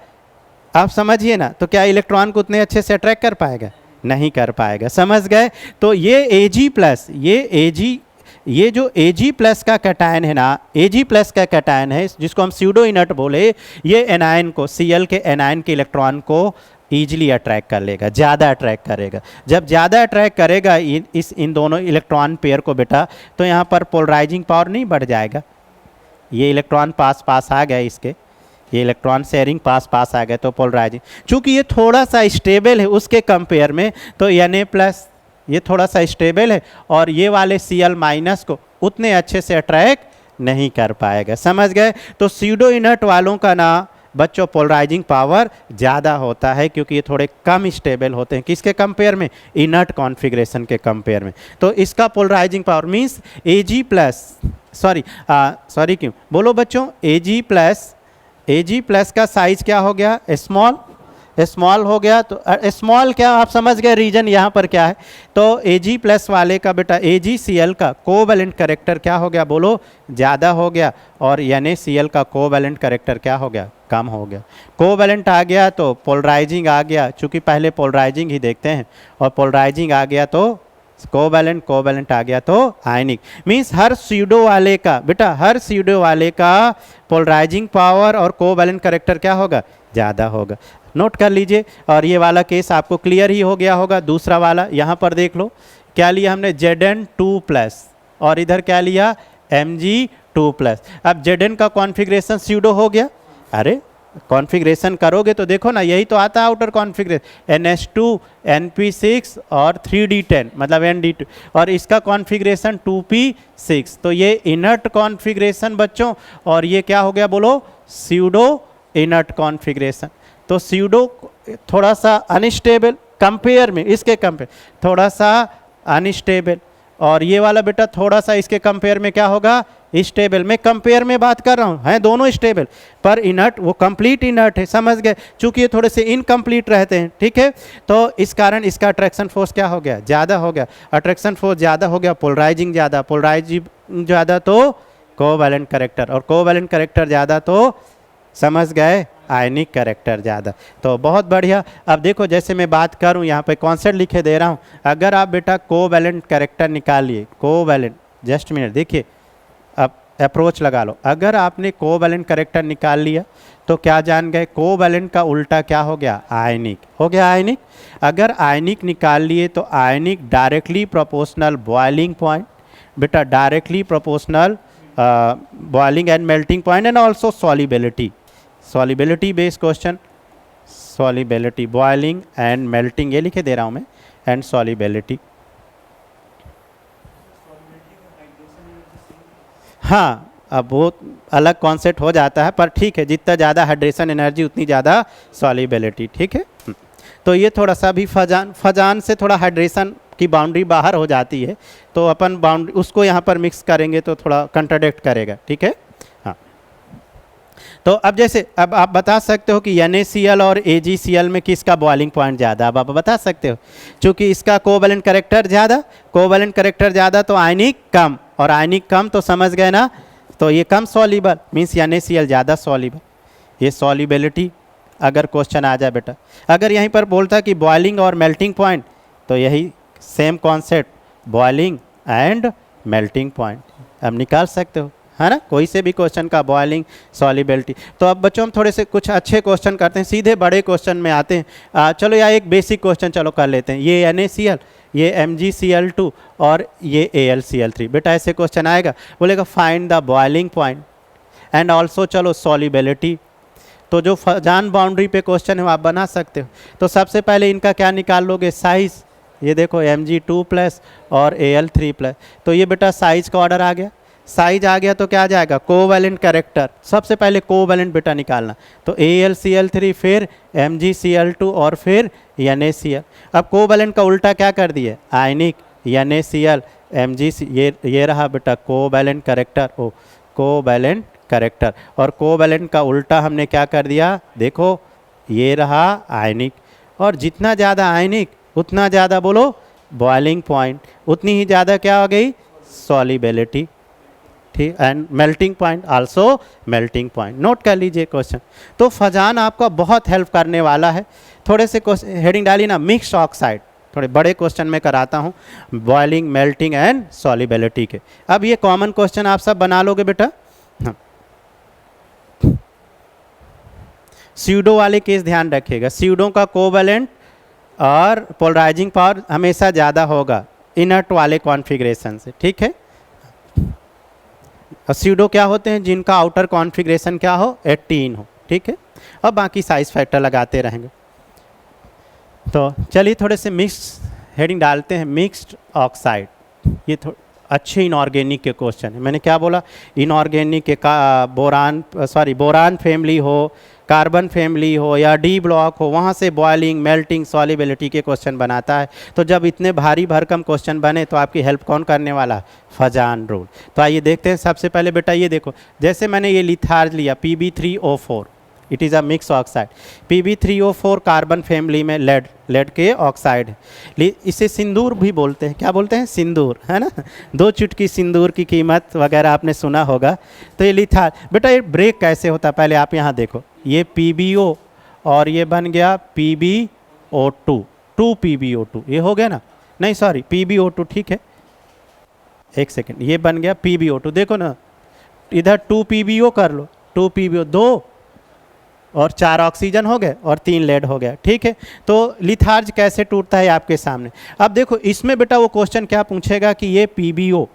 आप समझिए ना, तो क्या इलेक्ट्रॉन को उतने अच्छे से अट्रैक्ट कर पाएगा, नहीं कर पाएगा। समझ गए। तो ये Ag+, ये जो Ag+ का कैटायन है ना, Ag+ का कैटायन है जिसको हम स्यूडो इनर्ट बोले, ये एनायन को, Cl के एनायन के इलेक्ट्रॉन को ईजिली अट्रैक्ट कर लेगा, ज़्यादा अट्रैक्ट करेगा। जब ज़्यादा अट्रैक्ट करेगा इन दोनों इलेक्ट्रॉन पेयर को बेटा, तो यहाँ पर पोलराइजिंग पावर नहीं बढ़ जाएगा। ये इलेक्ट्रॉन पास आ गया, इसके ये इलेक्ट्रॉन शेयरिंग पास आ गया, तो पोलराइजिंग, चूँकि ये थोड़ा सा स्टेबल है उसके कंपेयर में, तो Na+ ये थोड़ा सा स्टेबल है, और ये वाले Cl- को उतने अच्छे से अट्रैक्ट नहीं कर पाएगा। समझ गए। तो स्यूडो इनर्ट वालों का ना बच्चों पोलराइजिंग पावर ज़्यादा होता है, क्योंकि ये थोड़े कम स्टेबल होते हैं। किसके कंपेयर में, इनर्ट कॉन्फ़िगरेशन के कंपेयर में। तो इसका पोलराइजिंग पावर मीन्स सॉरी क्यों बोलो बच्चों, Ag+ का साइज क्या हो गया, स्मॉल हो गया। तो स्मॉल क्या, आप समझ गए रीजन यहाँ पर क्या है। तो Ag+ वाले का बेटा AgCl का कोवैलेंट कैरेक्टर क्या हो गया, बोलो ज़्यादा हो गया, और NaCl का कोवैलेंट कैरेक्टर क्या हो गया, कम हो गया। कोवैलेंट आ गया तो पोलराइजिंग आ गया, चूँकि पहले पोलराइजिंग ही देखते हैं, और पोलराइजिंग आ गया तो कोवैलेंट आ गया तो आयनिक। मीन्स हर स्यूडो वाले का बेटा, हर स्यूडो वाले का पोलराइजिंग पावर और कोवैलेंट कैरेक्टर क्या होगा, ज़्यादा होगा। नोट कर लीजिए। और ये वाला केस आपको क्लियर ही हो गया होगा। दूसरा वाला यहाँ पर देख लो, क्या लिया हमने, Zn2+, और इधर क्या लिया, Mg2+। अब Zn का कॉन्फ़िगरेशन स्यूडो हो गया। अरे कॉन्फ़िगरेशन करोगे तो देखो ना, यही तो आता है आउटर कॉन्फ़िगरेशन, NH2 NP6 और 3D10 मतलब ND2, और इसका कॉन्फ़िगरेशन 2p6। तो ये इनर्ट कॉन्फ़िगरेशन बच्चों, और ये क्या हो गया बोलो, स्यूडो इनर्ट कॉन्फ़िगरेशन। तो स्यूडो थोड़ा सा अनस्टेबल कंपेयर में, इसके कंपेयर थोड़ा सा अनस्टेबल, और ये वाला बेटा थोड़ा सा इसके कंपेयर में क्या होगा, स्टेबल। मैं कंपेयर में बात कर रहा हूँ, हैं दोनों स्टेबल, पर इनर्ट वो कंप्लीट इनर्ट है। समझ गए, चूँकि ये थोड़े से इनकम्प्लीट रहते हैं। ठीक है, तो इस कारण इसका अट्रैक्शन फोर्स क्या हो गया, ज़्यादा हो गया। अट्रैक्शन फोर्स ज़्यादा हो गया, पोलराइजिंग ज़्यादा तो कोवैलेंट कैरेक्टर, और कोवैलेंट कैरेक्टर ज़्यादा तो समझ गए आयनिक कैरेक्टर ज़्यादा। तो बहुत बढ़िया। अब देखो जैसे मैं बात करूँ, यहाँ पे कॉन्सेप्ट लिखे दे रहा हूँ। अगर आप बेटा कोवैलेंट कैरेक्टर निकालिए, कोवैलेंट, जस्ट मिनट देखिए, अब अप्रोच लगा लो। अगर आपने कोवैलेंट करेक्टर निकाल लिया तो क्या जान गए, कोवैलेंट का उल्टा क्या हो गया, आयनिक हो गया, आयनिक। अगर आयनिक निकाल लिए तो ionic directly proportional boiling point, बेटा directly proportional boiling and melting point and also solubility, solubility based question, solubility boiling and melting ये लिखे दे रहा हूँ मैं, एंड सॉलिबिलिटी। हाँ अब वो अलग कॉन्सेप्ट हो जाता है, पर ठीक है, जितना ज़्यादा हाइड्रेशन एनर्जी उतनी ज़्यादा सॉलिबिलिटी, ठीक है। तो ये थोड़ा सा भी फजान से थोड़ा हाइड्रेशन की बाउंड्री बाहर हो जाती है, तो अपन बाउंड्री उसको यहाँ पर मिक्स करेंगे तो थोड़ा कंट्राडिक्ट करेगा, ठीक है। हाँ तो अब जैसे अब आप बता सकते हो कि NaCl और AgCl में किसका बॉइलिंग पॉइंट ज़्यादा, अब आप बता सकते हो, क्योंकि इसका कोवैलेंट करेक्टर ज़्यादा, कोवैलेंट करेक्टर ज़्यादा तो आयनिक कम, और आयनिक कम तो समझ गए ना, तो ये कम सॉल्युबल मीन्स NaCl ज़्यादा सॉल्युबल, ये सॉल्युबिलिटी अगर क्वेश्चन आ जाए बेटा। अगर यहीं पर बोलता कि बॉइलिंग और मेल्टिंग पॉइंट तो यही same concept, boiling and melting point अब निकाल सकते हो, है ना, कोई से भी क्वेश्चन का बॉइलिंग सॉल्युबिलिटी। तो अब बच्चों हम थोड़े से कुछ अच्छे क्वेश्चन करते हैं, सीधे बड़े क्वेश्चन में आते हैं। चलो या एक बेसिक क्वेश्चन चलो कर लेते हैं, ये NaCl, ये MgCl2 और ये AlCl3, बेटा ऐसे क्वेश्चन आएगा, बोलेगा find the boiling point and also चलो सॉल्युबिलिटी। तो जो फजान बाउंड्री पे क्वेश्चन है वो आप बना सकते हो। तो सबसे पहले इनका क्या निकाल लोगे, साइज, ये देखो Mg2+ और Al3+, तो ये बेटा साइज का ऑर्डर आ गया, साइज आ गया तो क्या आ जाएगा, कोवैलेंट कैरेक्टर, सबसे पहले कोवैलेंट बेटा निकालना, तो AlCl3 फिर MgCl2 और फिर NaCl। अब कोवैलेंट का उल्टा क्या कर दिए, आयनिक, NaCl MgC, ये रहा बेटा कोवैलेंट कैरेक्टर, ओ कोवैलेंट कैरेक्टर, और कोवैलेंट का उल्टा हमने क्या कर दिया, देखो ये रहा आयनिक, और जितना ज़्यादा आयनिक उतना ज़्यादा बोलो बॉइलिंग पॉइंट, उतनी ही ज़्यादा क्या हो गई, सॉल्युबिलिटी, ठीक, and melting point also melting point. Note कर लीजिए क्वेश्चन। तो फजान आपका बहुत हेल्प करने वाला है। थोड़े से हेडिंग डाली ना, मिक्स्ड ऑक्साइड, थोड़े बड़े क्वेश्चन में कराता हूँ, बॉइलिंग मेल्टिंग एंड सॉल्युबिलिटी के। अब ये कॉमन क्वेश्चन आप सब बना लोगे बेटा। हाँ स्यूडो वाले केस ध्यान रखिएगा, स्यूडो का कोवैलेंट और पोलराइजिंग पावर हमेशा ज़्यादा होगा इनर्ट वाले कॉन्फ़िगरेशन से, ठीक है। और स्यूडो क्या होते हैं, जिनका आउटर कॉन्फ़िगरेशन क्या हो, 18 हो, ठीक है। और बाकी साइज फैक्टर लगाते रहेंगे। तो चलिए थोड़े से मिक्स्ड हेडिंग डालते हैं, मिक्स्ड ऑक्साइड, ये अच्छे इनऑर्गेनिक के क्वेश्चन है। मैंने क्या बोला, इनऑर्गेनिक के का बोरान फैमिली हो, कार्बन फैमिली हो या डी ब्लॉक हो, वहाँ से बॉइलिंग मेल्टिंग सॉल्युबिलिटी के क्वेश्चन बनाता है। तो जब इतने भारी भरकम क्वेश्चन बने तो आपकी हेल्प कौन करने वाला, फजान रूल। तो आइए देखते हैं। सबसे पहले बेटा ये देखो, जैसे मैंने ये लिथार्ज लिया Pb3O4, it is a mix oxide. Pb3O4 carbon family में लेड के ऑक्साइड है। इसे सिंदूर भी बोलते हैं, क्या बोलते हैं, सिंदूर, है ना, 2 चुटकी सिंदूर की कीमत वगैरह आपने सुना होगा। तो ये लिथार्ज, बेटा ये ब्रेक कैसे होता है, पहले आप यहाँ देखो, ये PbO और ये बन गया PbO2, 2 PbO2, ये हो गया ना, नहीं सॉरी PbO2, ठीक है, एक सेकेंड, ये बन गया PbO2, देखो ना इधर 2 PbO कर लो, 2 PbO, 2 और 4 ऑक्सीजन हो गए और 3 लेड हो गया, ठीक है। तो लिथार्ज कैसे टूटता है आपके सामने। अब देखो इसमें बेटा वो क्वेश्चन क्या पूछेगा कि ये PbO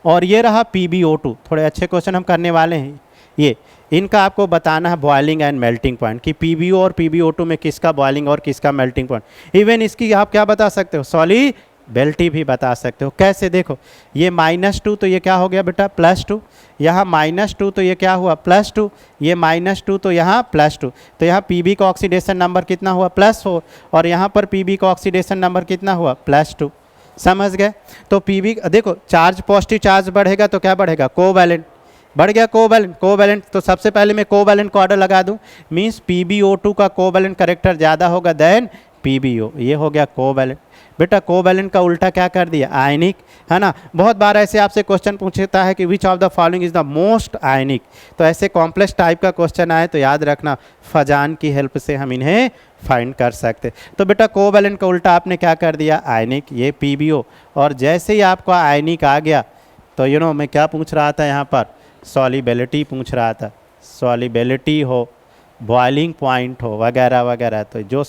और ये रहा PbO2, थोड़े अच्छे क्वेश्चन हम करने वाले हैं। ये इनका आपको बताना है बॉइलिंग एंड मेल्टिंग पॉइंट, कि PbO और PbO2 में किसका बॉइलिंग और किसका मेल्टिंग पॉइंट। इवन इसकी आप क्या बता सकते हो, सॉलिबिलिटी भी बता सकते हो। कैसे, देखो ये -2 तो ये क्या हो गया बेटा +2, यहाँ -2 तो ये क्या हुआ +2, ये -2 तो यहाँ +2, तो यहाँ Pb का ऑक्सीडेशन नंबर कितना हुआ +4, और यहाँ पर Pb का ऑक्सीडेशन नंबर कितना हुआ +2, समझ गए। तो Pb देखो चार्ज, पॉजिटिव चार्ज बढ़ेगा तो क्या बढ़ेगा, कोवैलेंट, बढ़ गया कोवैलेंट। तो सबसे पहले मैं कोवैलेंट को ऑर्डर लगा दूं, मींस PbO2 का कोवैलेंट कैरेक्टर ज़्यादा होगा देन PbO, ये हो गया कोवैलेंट। बेटा कोवैलेंट का उल्टा क्या कर दिया, आयनिक, है ना। बहुत बार ऐसे आपसे क्वेश्चन पूछता है कि which of the following is the most ionic. तो ऐसे कॉम्प्लेक्स टाइप का क्वेश्चन आए तो याद रखना फजान की हेल्प से हम इन्हें फाइंड कर सकते। तो बेटा कोवैलेंट का उल्टा आपने क्या कर दिया, आयनिक, ये PbO, और जैसे ही आपका आयनिक आ गया तो मैं क्या पूछ रहा था यहाँ पर, सॉलिबिलिटी पूछ रहा था, सॉलिबिलिटी हो, बॉइलिंग पॉइंट हो, वगैरह वगैरह, तो जो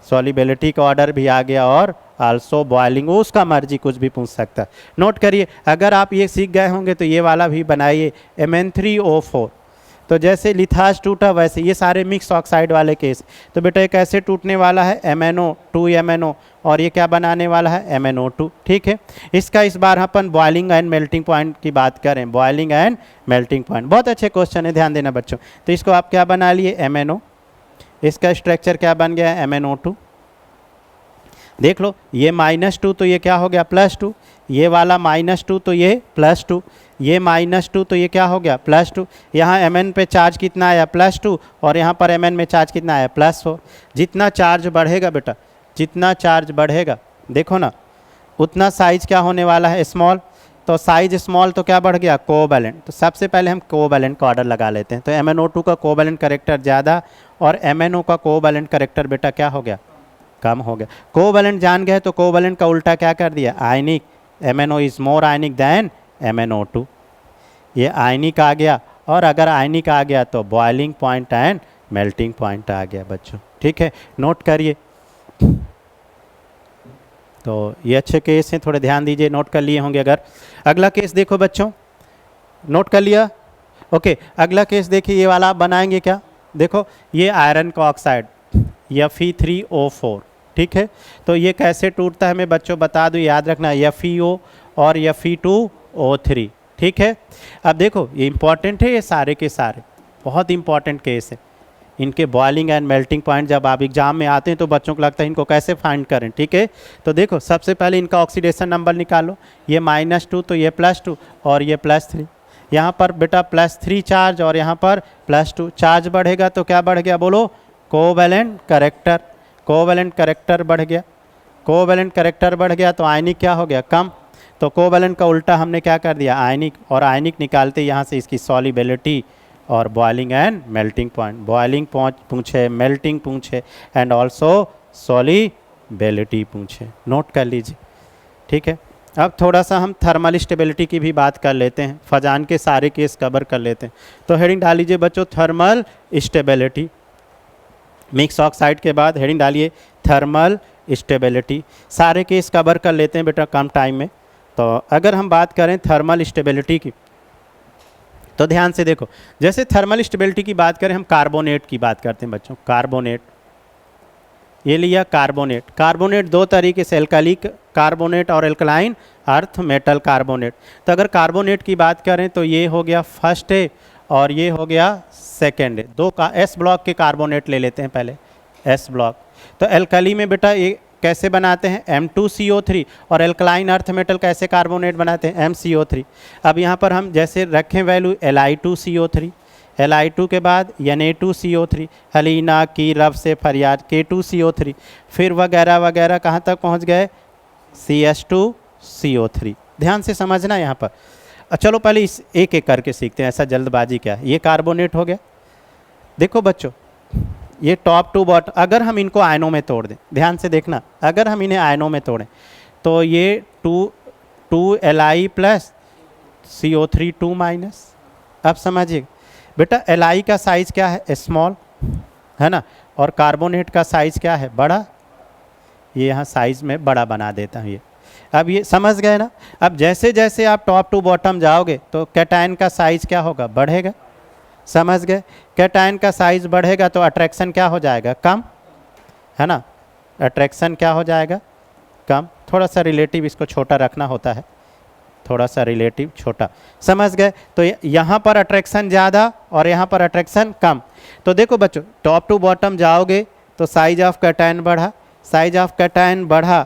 सॉलिबिलिटी का ऑर्डर भी आ गया और आल्सो बॉइलिंग, उसका मर्जी कुछ भी पूछ सकता है। नोट करिए, अगर आप ये सीख गए होंगे तो ये वाला भी बनाइए Mn3O4। तो जैसे लिथास टूटा वैसे ये सारे मिक्स ऑक्साइड वाले केस। तो बेटा ये कैसे टूटने वाला है, MnO2 MnO, और ये क्या बनाने वाला है, MnO2। ठीक है, इसका इस बार अपन बॉइलिंग एंड मेल्टिंग पॉइंट की बात करें, बॉइलिंग एंड मेल्टिंग पॉइंट। बहुत अच्छे क्वेश्चन है, ध्यान देना बच्चों। तो इसको आप क्या बना लिए, MnO, इसका स्ट्रक्चर क्या बन गया है, MnO2। देख लो, ये -2 तो ये क्या हो गया, +2, ये वाला -2 तो ये +2, ये -2 तो ये क्या हो गया, +2। यहाँ Mn पे चार्ज कितना आया, +2, और यहाँ पर Mn में चार्ज कितना आया, +4। जितना चार्ज बढ़ेगा बेटा, जितना चार्ज बढ़ेगा, देखो ना, उतना साइज क्या होने वाला है, स्मॉल। तो साइज स्मॉल तो क्या बढ़ गया, कोवैलेंट। तो सबसे पहले हम कोवैलेंट का ऑर्डर लगा लेते हैं। तो MnO2 का कोवैलेंट कैरेक्टर ज़्यादा और MnO का कोवैलेंट कैरेक्टर बेटा क्या हो गया, कम हो गया। कोवैलेंट जान गए तो कोवैलेंट का उल्टा क्या कर दिया, ionic. MnO is more ionic than MnO2, ये आयनिक आ गया। और अगर आयनिक आ गया तो boiling point and melting point आ गया बच्चों। ठीक है, नोट करिए। तो ये अच्छे केस हैं, थोड़े ध्यान दीजिए, नोट कर लिए होंगे अगर। अगला केस देखो बच्चों, नोट कर लिया, ओके। अगला केस देखिए, ये वाला आप बनाएंगे क्या, देखो ये आयरन का ऑक्साइड Fe3O4। ठीक है, तो ये कैसे टूटता है मैं बच्चों बता दूं, याद रखना, FeO और Fe2O3। ठीक है, अब देखो ये इंपॉर्टेंट है, ये सारे के सारे बहुत इंपॉर्टेंट केस है। इनके बॉइलिंग एंड मेल्टिंग पॉइंट जब आप एग्जाम में आते हैं तो बच्चों को लगता है इनको कैसे फाइंड करें। ठीक है, तो देखो सबसे पहले इनका ऑक्सीडेशन नंबर निकालो, ये -2 तो ये +2 और ये +3। यहाँ पर बेटा +3 चार्ज और यहाँ पर +2 चार्ज बढ़ेगा तो क्या बढ़ गया, बोलो, कोवैलेंट कैरेक्टर। कोवैलेंट कैरेक्टर बढ़ गया, कोवैलेंट कैरेक्टर बढ़ गया तो आयनिक क्या हो गया, कम। तो कोवैलेंट का उल्टा हमने क्या कर दिया, आयनिक। और आयनिक निकालते यहाँ से इसकी सॉलिबिलिटी और boiling and melting point. Boiling पूछे, मेल्टिंग पूछे एंड ऑल्सो सॉलिबिलिटी पूछे, नोट कर लीजिए। ठीक है, अब थोड़ा सा हम थर्मल स्टेबिलिटी की भी बात कर लेते हैं, फजान के सारे केस कवर कर लेते हैं। तो हेडिंग डाल लीजिए बच्चों, थर्मल स्टेबिलिटी। मिक्स ऑक्साइड के बाद हेडिंग डालिए थर्मल स्टेबिलिटी। सारे केस कवर कर लेते हैं बेटा कम टाइम में। तो अगर हम बात करें थर्मल स्टेबिलिटी की तो ध्यान से देखो, जैसे थर्मल स्टेबिलिटी की बात करें, हम कार्बोनेट की बात करते हैं बच्चों। कार्बोनेट, ये लिया कार्बोनेट। कार्बोनेट दो तरीके से, एल्कालिक कार्बोनेट और एल्कलाइन अर्थ मेटल कार्बोनेट। तो अगर कार्बोनेट की बात करें तो ये हो गया फर्स्ट है और ये हो गया सेकेंड है। दो का एस ब्लॉक के कार्बोनेट ले लेते हैं पहले, एस ब्लॉक। तो एल्कली में बेटा ये कैसे बनाते हैं, M2CO3, और एल्कलाइन अर्थ मेटल कैसे कार्बोनेट बनाते हैं, MCO3। अब यहाँ पर हम जैसे रखें वैल्यू Li2CO3, Li2 के बाद Na2CO3, हलीना की रब से फरियाद K2CO3, फिर वगैरह वगैरह कहाँ तक पहुँच गए, CS2CO3। ध्यान से समझना यहाँ पर। चलो पहले इस एक एक करके सीखते हैं, ऐसा जल्दबाजी क्या है। ये कार्बोनेट हो गया, देखो बच्चों ये टॉप टू बॉटम, अगर हम इनको आयनों में तोड़ दें, ध्यान से देखना, अगर हम इन्हें आयनों में तोड़ें तो ये 2Li प्लस CO3 2-। अब समझिए बेटा, Li का साइज क्या है, स्मॉल है ना, और कार्बोनेट का साइज क्या है, बड़ा। ये यहाँ साइज में बड़ा बना देता हूँ ये। अब ये समझ गए ना। अब जैसे जैसे आप टॉप टू बॉटम जाओगे तो कैटायन का साइज क्या होगा, बढ़ेगा। समझ गए, कैटायन का साइज बढ़ेगा तो अट्रैक्शन क्या हो जाएगा, कम, है ना। अट्रैक्शन क्या हो जाएगा, कम। थोड़ा सा रिलेटिव इसको छोटा रखना होता है, थोड़ा सा रिलेटिव छोटा, समझ गए। तो यहाँ पर अट्रैक्शन ज़्यादा और यहाँ पर अट्रैक्शन कम। तो देखो बच्चों, टॉप टू बॉटम जाओगे तो साइज ऑफ कैटायन बढ़ा, साइज ऑफ कैटायन बढ़ा,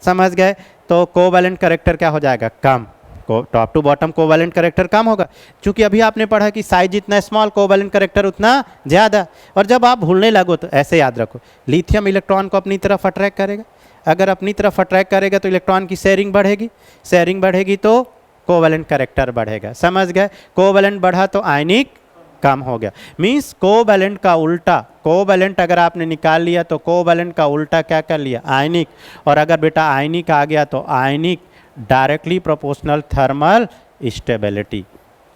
समझ गए। तो कोवैलेंट कैरेक्टर क्या हो जाएगा, कम। Top to bottom covalent character कम होगा, क्योंकि अभी आपने पढ़ा कि साइज जितना स्मॉल कोवैलेंट कैरेक्टर उतना ज़्यादा। और जब आप भूलने लगो तो ऐसे याद रखो, लिथियम इलेक्ट्रॉन को अपनी तरफ अट्रैक्ट करेगा, अगर अपनी तरफ अट्रैक्ट करेगा तो इलेक्ट्रॉन की शेयरिंग बढ़ेगी, शेयरिंग बढ़ेगी तो कोवैलेंट कैरेक्टर बढ़ेगा, समझ गए। कोवैलेंट बढ़ा तो आयनिक कम हो गया। मीन्स कोवैलेंट का उल्टा, कोवैलेंट अगर आपने निकाल लिया तो कोवैलेंट का उल्टा क्या कर लिया, आयनिक। और अगर बेटा आयनिक आ गया तो ionic directly proportional thermal stability,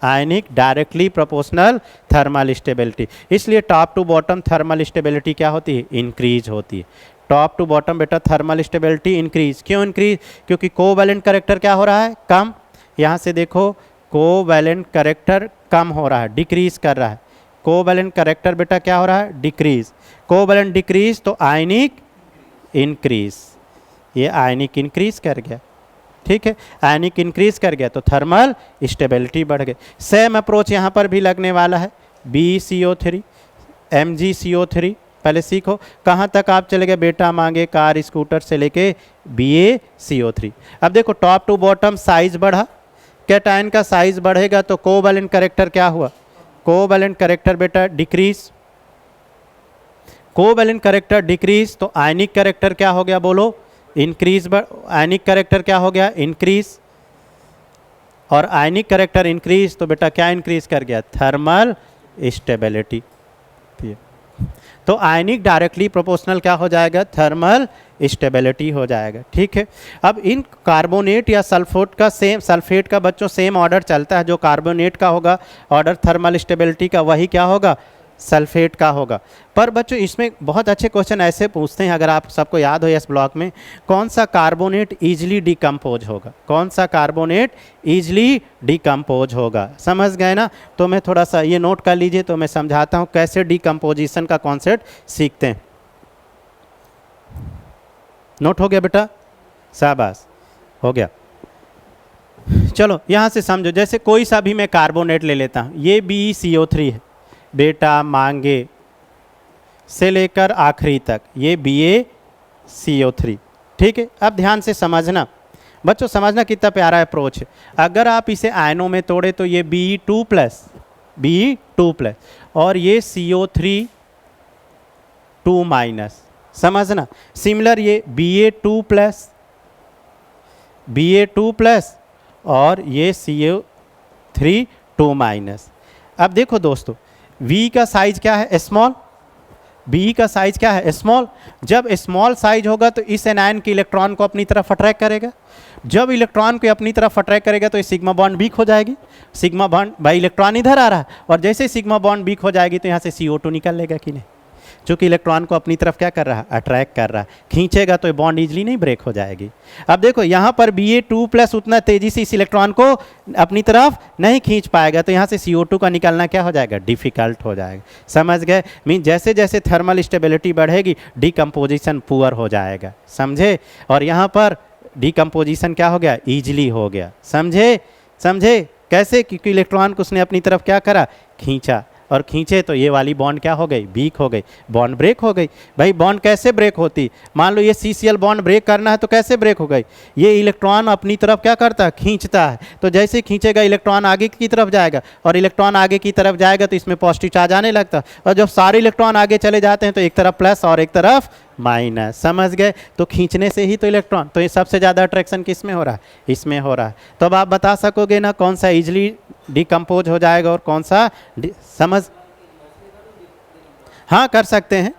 ionic directly proportional thermal stability. इसलिए top to bottom thermal stability क्या होती है, इंक्रीज होती है। टॉप टू बॉटम बेटा थर्मल स्टेबिलिटी इंक्रीज, क्यों इंक्रीज, क्योंकि कोवैलेंट कैरेक्टर क्या हो रहा है, कम। यहाँ से देखो कोवैलेंट कैरेक्टर कम हो रहा है, डिक्रीज कर रहा है। कोवैलेंट कैरेक्टर बेटा क्या हो रहा है, डिक्रीज। कोवैलेंट डिक्रीज तो आयनिक इंक्रीज, ये आयनिक इंक्रीज कर गया, ठीक है। आयनिक इंक्रीज कर गया तो थर्मल स्टेबिलिटी बढ़ गई। सेम अप्रोच यहाँ पर भी लगने वाला है, BeCO3 MgCO3। पहले सीखो कहाँ तक आप चले गए बेटा, मांगे कार स्कूटर से लेके BaCO3। अब देखो टॉप टू बॉटम साइज बढ़ा, कैटायन का साइज बढ़ेगा तो कोवैलेंट कैरेक्टर क्या हुआ, कोवैलेंट कैरेक्टर बेटा डिक्रीज। कोवैलेंट कैरेक्टर डिक्रीज तो आयनिक कैरेक्टर क्या हो गया बोलो, इंक्रीज। आयनिक कैरेक्टर क्या हो गया, इंक्रीज। और आयनिक कैरेक्टर इंक्रीज तो बेटा क्या इंक्रीज कर गया, थर्मल स्टेबिलिटी। तो आयनिक डायरेक्टली प्रोपोर्शनल क्या हो जाएगा, थर्मल स्टेबिलिटी हो जाएगा, ठीक है। अब इन कार्बोनेट या सल्फेट का बच्चों सेम ऑर्डर चलता है, जो कार्बोनेट का होगा ऑर्डर थर्मल स्टेबिलिटी का, वही क्या होगा, सल्फेट का होगा। पर बच्चों इसमें बहुत अच्छे क्वेश्चन ऐसे पूछते हैं, अगर आप सबको याद हो इस ब्लॉक में, कौन सा कार्बोनेट ईजिली डिकम्पोज होगा, कौन सा कार्बोनेट ईजिली डिकम्पोज होगा, समझ गए ना। तो मैं थोड़ा सा ये नोट कर लीजिए, तो मैं समझाता हूँ कैसे डिकम्पोजिशन का कॉन्सेप्ट सीखते हैं। नोट हो गया बेटा, शाबाश, हो गया। चलो यहाँ से समझो, जैसे कोई सा भी मैं कार्बोनेट ले लेता हूँ, ये BeCO3 है बेटा, मांगे से लेकर आखिरी तक ये BaCO3, ठीक है। अब ध्यान से समझना बच्चों, समझना कितना प्यारा अप्रोच है। अगर आप इसे आयनों में तोड़े तो ये Be2+, और ये CO3 2-, समझना। सिमिलर ये Ba2+, और ये CO3 2-। अब देखो दोस्तों, V का साइज क्या है, स्मॉल, B का साइज क्या है, स्मॉल। जब स्मॉल साइज होगा तो इस एनायन के इलेक्ट्रॉन को अपनी तरफ अट्रैक्ट करेगा। जब इलेक्ट्रॉन को अपनी तरफ अट्रैक्ट करेगा तो ये सिग्मा बॉन्ड वीक हो जाएगी। सिग्मा बॉन्ड, भाई इलेक्ट्रॉन इधर आ रहा है, और जैसे सिग्मा बॉन्ड वीक हो जाएगी तो यहाँ से CO2 निकल लेगा कि नहीं, चूँकि इलेक्ट्रॉन को अपनी तरफ क्या कर रहा है, अट्रैक्ट कर रहा है। खींचेगा तो ये बॉन्ड इजीली नहीं ब्रेक हो जाएगी। अब देखो यहाँ पर Ba2+ उतना तेजी से इस इलेक्ट्रॉन को अपनी तरफ नहीं खींच पाएगा, तो यहाँ से CO2 का निकलना क्या हो जाएगा, डिफ़िकल्ट हो जाएगा, समझ गए। मीन जैसे जैसे थर्मल स्टेबिलिटी बढ़ेगी डिकम्पोजिशन पुअर हो जाएगा, समझे। और यहाँ पर डिकम्पोजिशन क्या हो गया, ईजिली हो गया, समझे कैसे, क्योंकि इलेक्ट्रॉन को उसने अपनी तरफ क्या करा, खींचा, और खींचे तो ये वाली बॉन्ड क्या हो गई, वीक हो गई, बॉन्ड ब्रेक हो गई। भाई बॉन्ड कैसे ब्रेक होती, मान लो ये CCl बॉन्ड ब्रेक करना है तो कैसे ब्रेक हो गई, ये इलेक्ट्रॉन अपनी तरफ क्या करता है, खींचता है। तो जैसे खींचेगा इलेक्ट्रॉन आगे की तरफ जाएगा, और इलेक्ट्रॉन आगे की तरफ जाएगा तो इसमें पॉजिटिव चार्ज आने लगता है, और जब सारे इलेक्ट्रॉन आगे चले जाते हैं तो एक तरफ प्लस और एक तरफ माइनस, समझ गए। तो खींचने से ही तो इलेक्ट्रॉन, तो ये सबसे ज़्यादा अट्रैक्शन किस में हो रहा है, इसमें हो रहा है। तो अब आप बता सकोगे ना कौन सा ईजिली डिकम्पोज हो जाएगा और कौन सा समझ। हाँ कर सकते हैं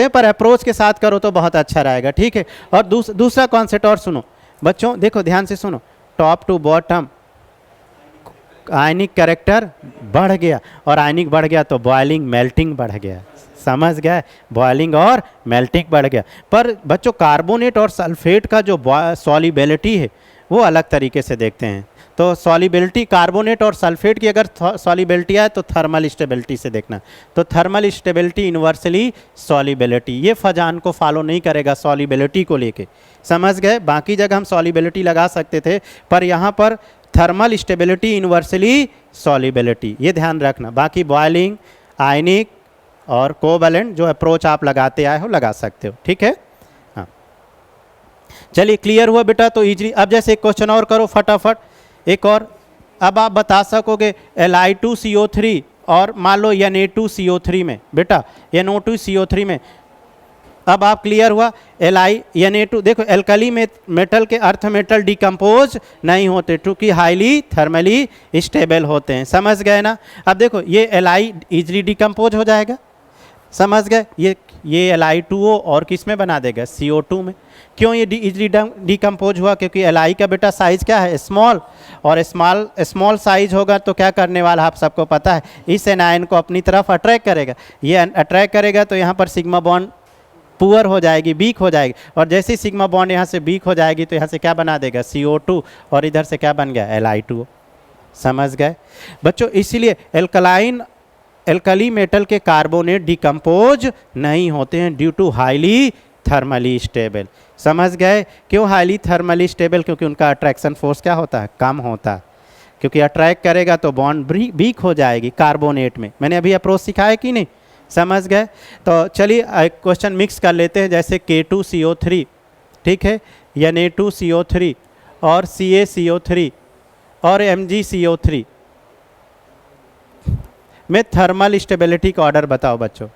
पर अप्रोच के साथ करो तो बहुत अच्छा रहेगा, ठीक है। और दूसरा कॉन्सेप्ट और सुनो बच्चों, देखो ध्यान से सुनो, top to bottom ionic character बढ़ गया, और आयनिक बढ़ गया तो बॉइलिंग मेल्टिंग बढ़ गया, समझ गए, बॉइलिंग और मेल्टिंग बढ़ गया। पर बच्चों कार्बोनेट और सल्फेट का जो सॉल्युबिलिटी है वो अलग तरीके से देखते हैं। तो सॉल्युबिलिटी कार्बोनेट और सल्फेट की अगर सॉल्युबिलिटी है तो थर्मल स्टेबिलिटी से देखना। तो थर्मल स्टेबिलिटी इन्वर्सली सॉल्युबिलिटी, ये फजान को फॉलो नहीं करेगा सॉल्युबिलिटी को लेके, समझ गए। बाकी जगह हम सॉल्युबिलिटी लगा सकते थे, पर यहाँ पर थर्मल स्टेबिलिटी इन्वर्सली सॉल्युबिलिटी, ये ध्यान रखना। बाकी बॉइलिंग, आयनिक और कोवैलेंट जो अप्रोच आप लगाते आए हो लगा सकते हो, ठीक है। हाँ चलिए क्लियर हुआ बेटा। तो इजीली अब जैसे एक क्वेश्चन और करो फटाफट, एक और। अब आप बता सकोगे Li2CO3 और मान लो Na2CO3 में, बेटा NO2CO3 में, अब आप क्लियर हुआ। Na2 देखो एल्कली में मेटल के अर्थ मेटल डिकम्पोज नहीं होते क्योंकि हाईली थर्मली स्टेबल होते हैं, समझ गए ना। अब देखो ये Li इजली डिकम्पोज हो जाएगा, समझ गए। ये Li2O और किस में बना देगा, CO2 में। क्यों ये इजली डिकम्पोज हुआ? क्योंकि एल का बेटा साइज क्या है? स्मॉल, और स्मॉल साइज होगा तो क्या करने वाला आप सबको पता है, इस एनायन को अपनी तरफ अट्रैक्ट करेगा। ये अट्रैक्ट करेगा तो यहाँ पर सिग्मा बॉन्ड पुअर हो जाएगी, वीक हो जाएगी, और जैसे ही सिग्मा बॉन्ड यहाँ से वीक हो जाएगी तो यहाँ से क्या बना देगा? CO2, और इधर से क्या बन गया? Li2। समझ गए बच्चों? इसीलिए एल्कली मेटल के कार्बोनेट डिकम्पोज नहीं होते हैं due to highly thermally stable. समझ गए? क्यों हाईली थर्मली स्टेबल? क्योंकि उनका अट्रैक्शन फोर्स क्या होता है? कम होता है, क्योंकि अट्रैक्ट करेगा तो बॉन्ड वीक हो जाएगी कार्बोनेट में। मैंने अभी अप्रोच सिखाया कि नहीं? समझ गए? तो चलिए एक क्वेश्चन मिक्स कर लेते हैं, जैसे K2CO3, ठीक है, Na2CO3 और CaCO3 और MgCO3 में थर्मल स्टेबिलिटी का ऑर्डर बताओ बच्चों।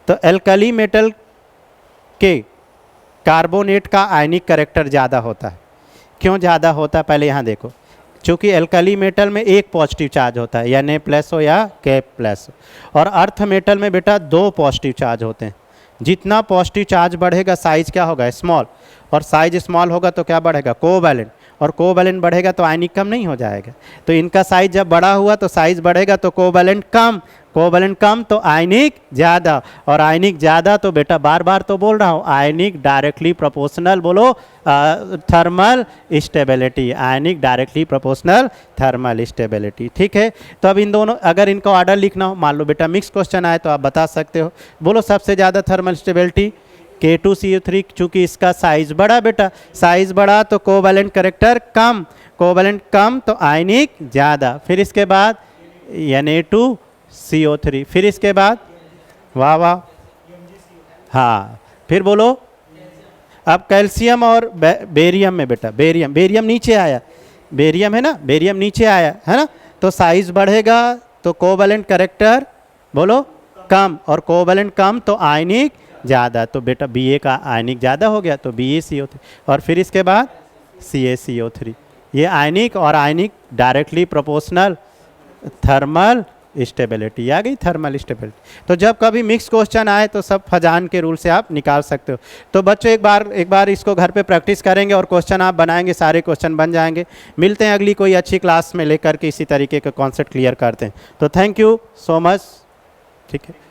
तो एल्कली मेटल के कार्बोनेट का आयनिक कैरेक्टर ज़्यादा होता है। क्यों ज़्यादा होता है? पहले यहाँ देखो, चूँकि एल्कली मेटल में एक पॉजिटिव चार्ज होता है, या Na+ हो या K+, और अर्थ मेटल में बेटा 2 पॉजिटिव चार्ज होते हैं। जितना पॉजिटिव चार्ज बढ़ेगा साइज क्या होगा? स्मॉल, और साइज स्मॉल होगा तो क्या बढ़ेगा? कोवैलेंट, और कोवैलेंट बढ़ेगा तो आयनिक कम नहीं हो जाएगा? तो इनका साइज जब बड़ा हुआ तो साइज बढ़ेगा तो कोवैलेंट कम, कोवैलेंट कम तो आयनिक ज़्यादा, और आयनिक ज़्यादा तो बेटा बार बार तो बोल रहा हूँ, आयनिक डायरेक्टली प्रोपोर्शनल, बोलो thermal stability, ionic directly proportional thermal stability. ठीक है, तो अब इन दोनों, अगर इनको ऑर्डर लिखना हो, मान लो बेटा मिक्स क्वेश्चन आए तो आप बता सकते हो। बोलो सबसे ज़्यादा थर्मल स्टेबिलिटी K2CO3, चूँकि इसका साइज बड़ा बेटा, साइज बड़ा तो कोवैलेंट कैरेक्टर कम, कोवैलेंट कम तो आयनिक ज़्यादा। फिर इसके बाद Na2CO3, फिर इसके बाद वाह वाह, हाँ, फिर बोलो। अब कैल्शियम और बेरियम में बेटा, बेरियम नीचे आया, बेरियम है ना, बेरियम नीचे आया है ना, तो साइज बढ़ेगा तो कोवैलेंट कैरेक्टर बोलो कम, और कोवैलेंट कम तो आयनिक ज़्यादा, तो बेटा Ba का आयनिक ज़्यादा हो गया तो BaCO3, और फिर इसके बाद CaCO3। ये आयनिक और आयनिक डायरेक्टली प्रोपोर्शनल थर्मल स्टेबिलिटी आ गई, थर्मल स्टेबिलिटी। तो जब कभी मिक्स क्वेश्चन आए तो सब फजान के रूल से आप निकाल सकते हो। तो बच्चों एक बार इसको घर पे प्रैक्टिस करेंगे और क्वेश्चन आप बनाएंगे, सारे क्वेश्चन बन जाएंगे। मिलते हैं अगली कोई अच्छी क्लास में लेकर के इसी तरीके का कॉन्सेप्ट क्लियर करते हैं। तो थैंक यू सो मच। ठीक है।